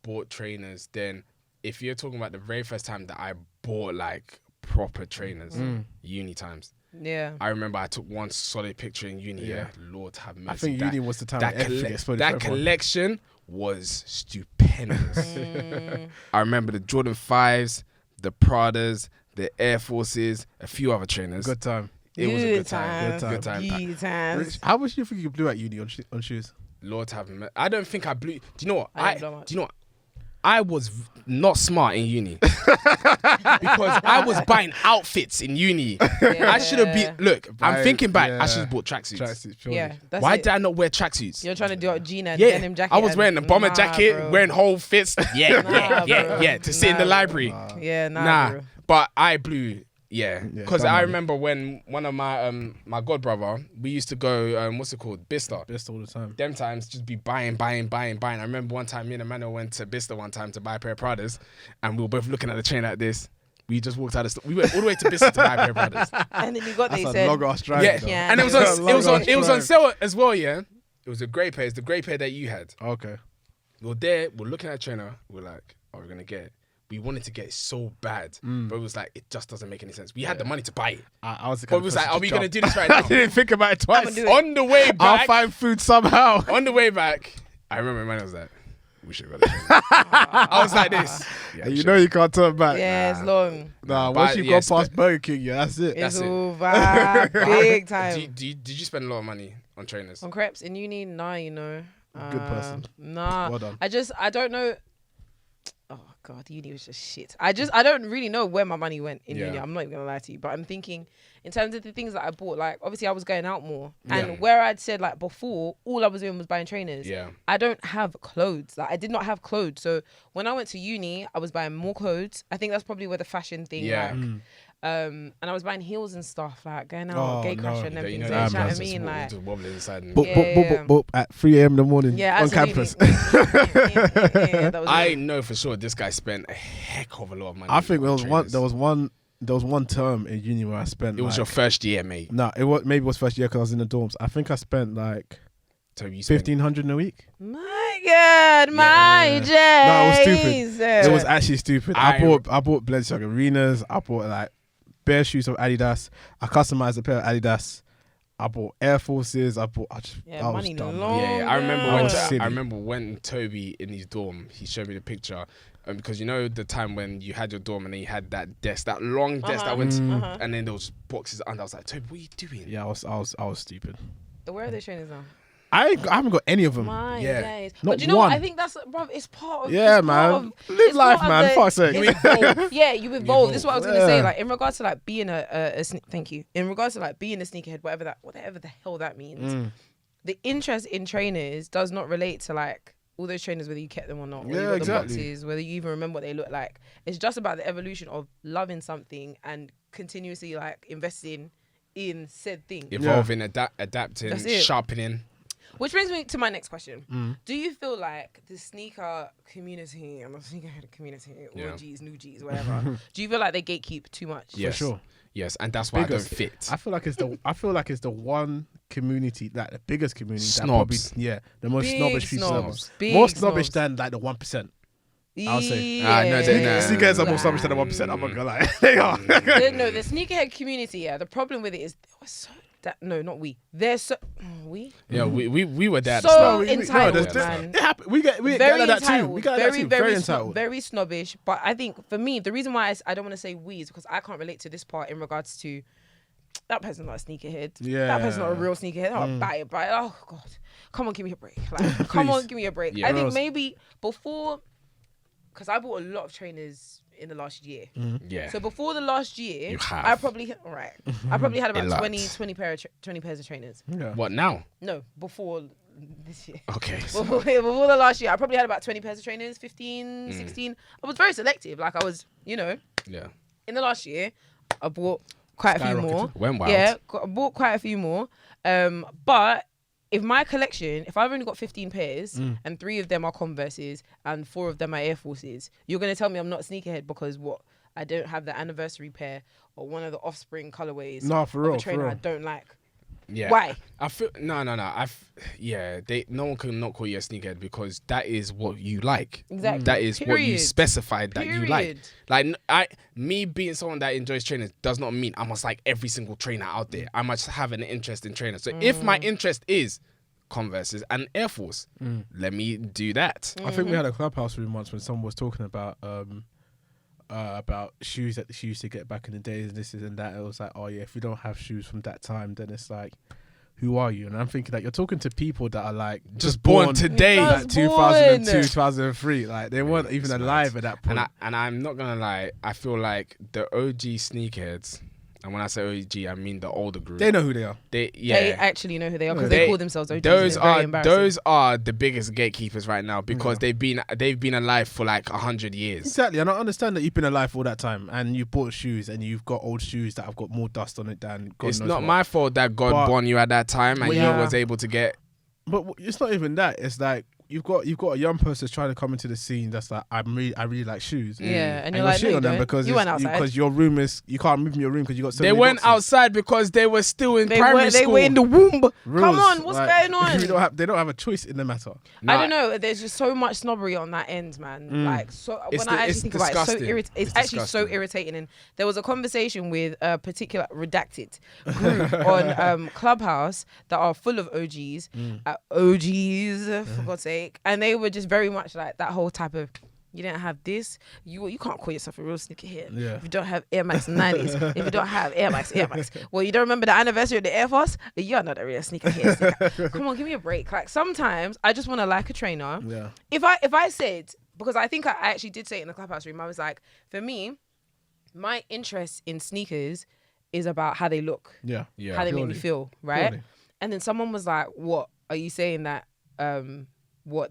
bought trainers. Then if you're talking about the very first time that I bought like proper trainers, uni times. Yeah. I remember I took one solid picture in uni. Lord have mercy. I think uni was the time that collection was stupendous. I remember the Jordan 5s, the Pradas, the Air Forces, a few other trainers. Good time. It was a good time. Good time. How much do you think you blew at uni on shoes? Lord have mercy. I don't think I blew. Do you know what? I was not smart in uni because I was buying outfits in uni. I should have been. Look, I'm thinking back. I should have bought tracksuits. Yeah, why did I not wear tracksuits? You're trying to do a Gina denim jacket. I was wearing a bomber jacket, bro. wearing whole fits. Yeah, to sit in the library. Bro. But I blew. Yeah, because I remember when one of my my god brother, we used to go what's it called, Bicester all the time. Them times just be buying. I remember one time me and Emmanuel went to Bicester one time to buy a pair of Pradas, and we were both looking at the chain like this. We just walked out of the store. We went all the way to Bicester to buy a pair of Pradas. And then you got That's they a said long ass drive. And it was on sale as well. Yeah, it was a grey pair. It's the grey pair that you had. Okay. We were there. We're looking at the trainer. We're like, are we gonna get it? We wanted to get it so bad, but it was like, it just doesn't make any sense. We had the money to buy it. I was but it was like, are we going to do this right now? I didn't think about it twice. On the way back. I'll find food somehow. On the way back, I remember man was like, we should have got it. I was like this. Yeah, you know you can't turn back. Yeah, it's long. Once you go past Burger King, that's it. It's over. Big time. Did you spend a lot of money on trainers? On crepes in uni? Nah, you know. Good person. Nah. Well done. I don't know. Oh God, uni was just shit. I don't really know where my money went in uni. I'm not even gonna lie to you, but I'm thinking in terms of the things that I bought, like obviously I was going out more, and where I'd said like before, all I was doing was buying trainers. Yeah. I don't have clothes. Like I did not have clothes. So when I went to uni, I was buying more clothes. I think that's probably where the fashion thing. Yeah. And I was buying heels and stuff, like going out, gate crasher and everything. You know what I mean? Like just wobbling inside. Boop, at 3 a.m. in the morning on campus. I know for sure this guy spent a heck of a lot of money. I think there was one term in uni where I spent. It was your first year, mate. No, maybe it was first year because I was in the dorms. I think I spent like $1,500 a week. My God, my days. No, it was stupid. It was actually stupid. I bought Balenciaga. I bought like bare shoes of Adidas. I customized a pair of Adidas. I bought Air Forces. I money was dumb. long. Yeah, I remember when Tobi in his dorm, he showed me the picture. Because you know the time when you had your dorm and then you had that desk, that long desk that went, and then there was boxes under. I was like, Tobi, what are you doing? Yeah, I was stupid. Where are they trainers now? I haven't got any of them. My days. Not but do you know one. what? I think that's, bruv, it's part of. Yeah, man. Live life, man. Fuck's sake. You evolve. Yeah, you evolve. This is what I was gonna say. Like in regards to like being thank you. In regards to like being a sneakerhead, whatever the hell that means. The interest in trainers does not relate to like all those trainers, whether you kept them or not, whether you got the boxes, whether you even remember what they look like. It's just about the evolution of loving something and continuously like investing in said thing. Evolving, adapting, sharpening. Which brings me to my next question. Do you feel like the sneaker community and the sneakerhead community, or G's, new G's, whatever, do you feel like they gatekeep too much? Yes. For sure. Yes, and that's why I don't fit. I feel like it's the one community, like the biggest community. Snobs. The most snobbish people. More snobbish than like the 1%. I'll say. Sneakerheads are more snobbish than the 1%. I'm not gonna lie. They are. No, the sneakerhead community. The problem with it is they were so. Not we. They're so. We? Yeah, we were there. So entitled, man. We get that too. We got that too. Very entitled. Very snobbish. But I think for me, the reason why I don't want to say we is because I can't relate to this part in regards to that person's not a sneakerhead. Yeah. That person's not a real sneakerhead. Oh, buy it. Oh, God. Come on, give me a break. Like, come on, give me a break. Yeah. I think maybe before, because I bought a lot of trainers in the last year. Yeah. So before the last year, I probably had about 20 pairs of trainers. Yeah. What now? No, before this year. Okay. Before the last year, I probably had about 20 pairs of trainers, 15, 16. I was very selective. Like I was, Yeah. In the last year, I bought quite a few more. Went wild. Yeah, I bought quite a few more. But if my collection, if I've only got 15 pairs and 3 of them are Converses and 4 of them are Air Forces, you're going to tell me I'm not a sneakerhead because what? I don't have the anniversary pair or one of the Offspring colorways. No, for real. A trainer I don't like. Yeah. Why? I feel no. No one can not call you a sneakerhead because that is what you like. Exactly. That is what you specified that you like. Period. Like me being someone that enjoys trainers does not mean I must like every single trainer out there. I must have an interest in trainers. So if my interest is Converses and Air Force. Let me do that. I think we had a Clubhouse room once when someone was talking about shoes that she used to get back in the days and this and that. It was like, oh yeah, if you don't have shoes from that time, then it's like, who are you? And I'm thinking that you're talking to people that are like just born today, like 2002, 2003. Like they weren't even alive at that point. And I'm not gonna lie, I feel like the OG sneakerheads, and when I say OG, I mean the older group. They know who they are. They actually know who they are because they call themselves OGs. Those are the biggest gatekeepers right now because they've been alive for like 100 years. Exactly, and I understand that you've been alive all that time, and you bought shoes, and you've got old shoes that have got more dust on it than God knows. It's not my fault that God born you at that time, and you was able to get. But it's not even that. It's like you've got a young person trying to come into the scene that's like, I really like shoes. Yeah, and you're like, shit on them because you went outside because your room is, you can't move in your room because you got so many went boxes. outside because they were still in primary school. They were in the womb. Rules, come on, what's going on? They don't have a choice in the matter. I don't know. There's just so much snobbery on that end, man. Like, so when I actually think about it, it's actually so irritating. And there was a conversation with a particular redacted group on Clubhouse that are full of OGs, for God's sake, and they were just very much like that whole type of, you didn't have this, you can't call yourself a real sneakerhead if you don't have Air Max 90s. If you don't have Air Max, well, you don't remember the anniversary of the Air Force, you're not a real sneakerhead. Come on, give me a break. Like, sometimes I just want to like a trainer. If I said, because I think I actually did say it in the Clubhouse room, I was like, for me, my interest in sneakers is about how they look, how they make me feel, right? Purely. And then someone was like, what are you saying that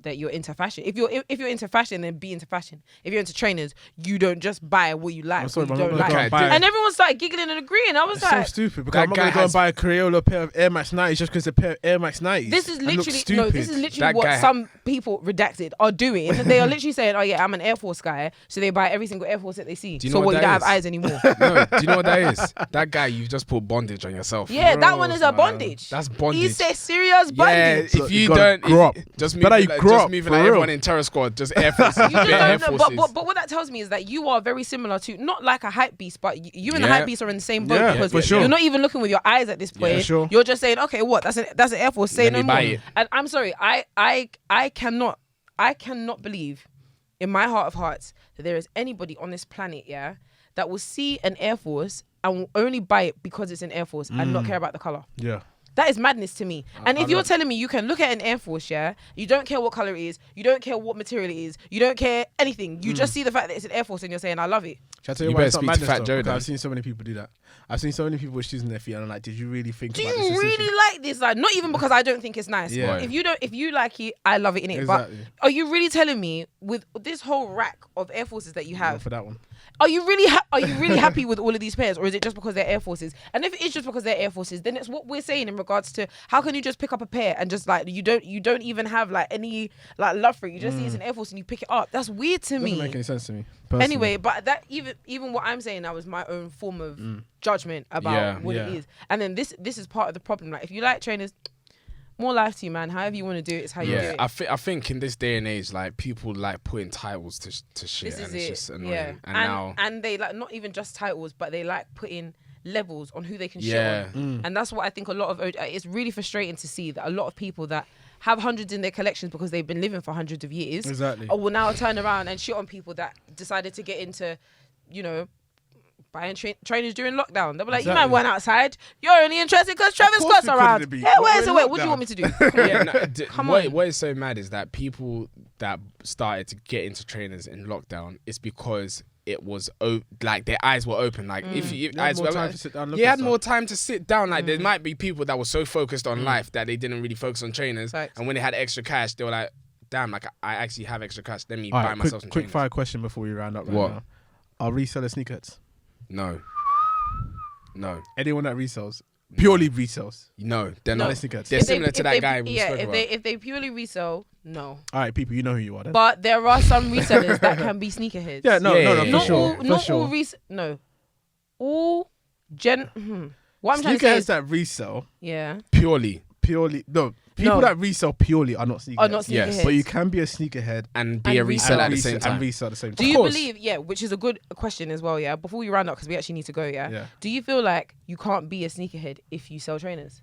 that you're into fashion? If you're into fashion, then be into fashion. If you're into trainers, you don't just buy what you like. You don't like. And everyone started giggling and agreeing. I was like, so stupid, because I'm not gonna go and buy a Crayola pair of Air Max 90s just because it's a pair of Air Max 90s. This is literally what some people redacted are doing. They are literally saying, oh yeah, I'm an Air Force guy, so they buy every single Air Force that they see. So you don't have eyes anymore. No, do you know what that is? That guy, you've just put bondage on yourself. Yeah, that one is a bondage. That's bondage. He said serious bondage. Yeah, if you don't grow up, just moving like everyone in Terror Squad, just Air Forces. But what that tells me is that you are very similar to, not like a hype beast, but you and the hype beast are in the same boat, because you're not even looking with your eyes at this point. You're just saying, okay, what? That's an Air Force. Say no more. And I'm sorry, I cannot believe in my heart of hearts that there is anybody on this planet, that will see an Air Force and will only buy it because it's an Air Force and not care about the color. Yeah. That is madness to me. And if you're telling me you can look at an Air Force, you don't care what color it is, you don't care what material it is, you don't care anything, you just see the fact that it's an Air Force and you're saying, I love it. Shall I tell you why it's not madness, though? I've seen so many people do that. I've seen so many people with shoes in their feet and I'm like, did you really think about this? Do you really like this? Like, not even because I don't think it's nice. Yeah. If you like it, I love it in it. Exactly. But are you really telling me with this whole rack of Air Forces that you have, for that one, are you really happy with all of these pairs, or is it just because they're Air Forces? And if it is just because they're Air Forces, then it's what we're saying in regards to how can you just pick up a pair and just like you don't even have like any like love for it. You just see it's an Air Force and you pick it up. That's weird to me. Doesn't make any sense to me. Personally. Anyway, but that even what I'm saying now is my own form of judgment about what it is. And then this is part of the problem. Like, if you like trainers, more life to you, man. However you want to do it, it's how you do it. I think in this day and age, like, people like putting titles to shit, and it's just annoying. Yeah. And they like not even just titles, but they like putting levels on who they can shit on. And that's what I think a lot of it's really frustrating to see that a lot of people that have hundreds in their collections because they've been living for hundreds of years will now turn around and shit on people that decided to get into, buying trainers during lockdown. They'll be like, you man went outside. You're only interested because Travis Scott's around. Yeah, where's the way? What do you want me to do? Come on. What is so mad is that people that started to get into trainers in lockdown is because it was like their eyes were open. Like if you eyes were open, you had more time to sit down. Like there might be people that were so focused on life that they didn't really focus on trainers. Right. And when they had extra cash, they were like, damn, like I actually have extra cash. Let me buy myself some trainers. Quick fire question before we round up now. Are resellers sneakerheads? No. Anyone that resells, purely resells. No, they're not sneakerheads. They're similar to that guy we spoke about. If they purely resell, no. All right, people, you know who you are then. But there are some resellers that can be sneakerheads. Yeah, no, for sure. Not all all what I'm trying to say is that resell. Yeah. Purely. No. People that resell purely are not sneakerheads. Yes. But you can be a sneakerhead and be a reseller at the same time. And resell at the same time. Do you believe, which is a good question as well, before we round up, because we actually need to go, do you feel like you can't be a sneakerhead if you sell trainers?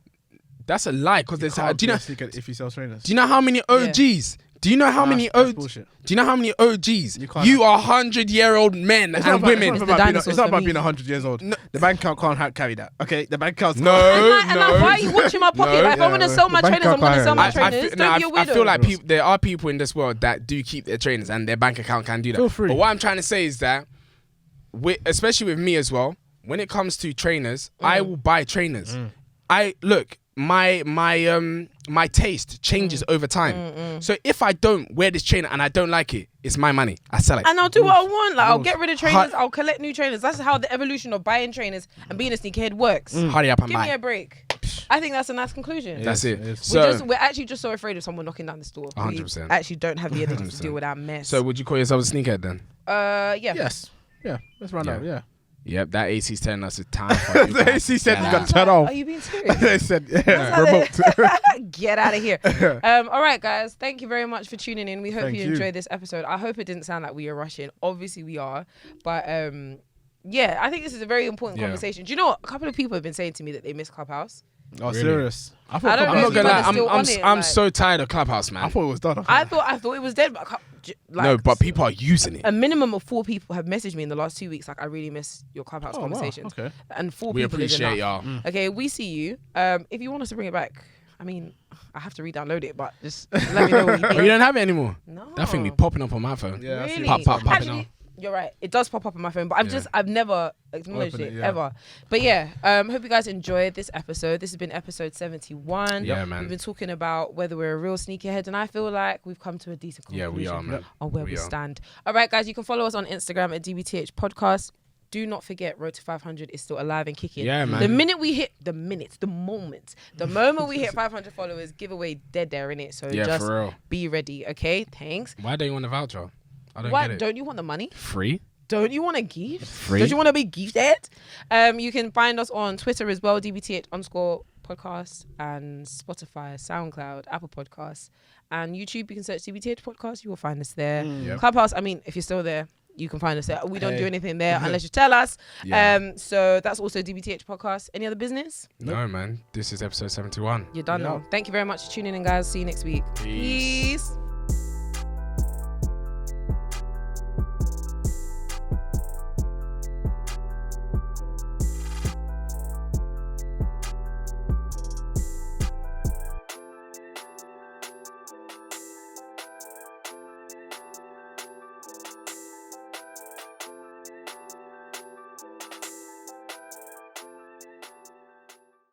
That's a lie. Because there's. Do you know? If he sells trainers. Do you know how many OGs? Yeah. Do you know how many OGs? Do you know how many OGs? You are 100-year-old men and women. It's not about being 100 years old. No. The bank account can't carry that. Okay, the bank account. No. Why are you watching my pocket? Like, if I want to sell my trainers, I'm going to sell my trainers. Don't be a weirdo. I feel like there are people in this world that do keep their trainers and their bank account can do that. Feel free. But what I'm trying to say is that, especially with me as well, when it comes to trainers, I will buy trainers. My taste changes over time. So if I don't wear this trainer and I don't like it, it's my money. I sell it. And I'll do what I want. Like, I'll get rid of trainers. I'll collect new trainers. That's how the evolution of buying trainers and being a sneakerhead works. Hurry up and buy. Give me a break. I think that's a nice conclusion. That's it. We're actually just so afraid of someone knocking down the door. 100%. We actually don't have the energy to deal with that mess. So would you call yourself a sneakerhead then? Yeah. Yes. Yeah. Let's run out. Yeah. Yep, that AC's telling us it's time for you. The AC said you got to turn off. Are you being serious? They said, remote. Get out of here. All right, guys. Thank you very much for tuning in. We hope you enjoyed this episode. I hope it didn't sound like we are rushing. Obviously, we are. But yeah, I think this is a very important conversation. Do you know what? A couple of people have been saying to me that they miss Clubhouse. Oh, really? Serious? I'm not gonna lie. I'm so tired of Clubhouse, man. I thought it was done. I thought it was dead, but no, but people are using it. A minimum of 4 people have messaged me in the last 2 weeks. Like, I really miss your Clubhouse conversations. Wow. Okay. And 4 we people appreciate y'all. Okay, we see you. If you want us to bring it back, I mean, I have to re-download it, but just let me know what you think. You don't have it anymore. No, that thing be popping up on my phone. Yeah, really? Popping Actually, up. You're right. It does pop up on my phone, but I've never acknowledged it ever. But yeah, hope you guys enjoyed this episode. This has been episode 71. Yeah, man. We've been talking about whether we're a real sneakerhead, and I feel like we've come to a decent conclusion we are, man. on where we stand. All right, guys, you can follow us on Instagram at DBTHPodcast. Do not forget, Road to 500 is still alive and kicking. Yeah, man. The moment we hit 500 followers, giveaway dead there, innit? So just for real. Be ready, okay? Thanks. Why don't you want a voucher? I don't Why get it. don't you want the money? Free? Don't you want a gift? Free? Don't you want to be gifted? You can find us on Twitter as well, DBTH_podcast, and Spotify, SoundCloud, Apple Podcasts, and YouTube. You can search DBTH Podcast. You will find us there. Clubhouse, I mean, if you're still there, you can find us there. We don't do anything there unless you tell us. So that's also DBTH Podcast. Any other business? No, man. This is episode 71. You're done now. Thank you very much for tuning in, guys. See you next week. Peace.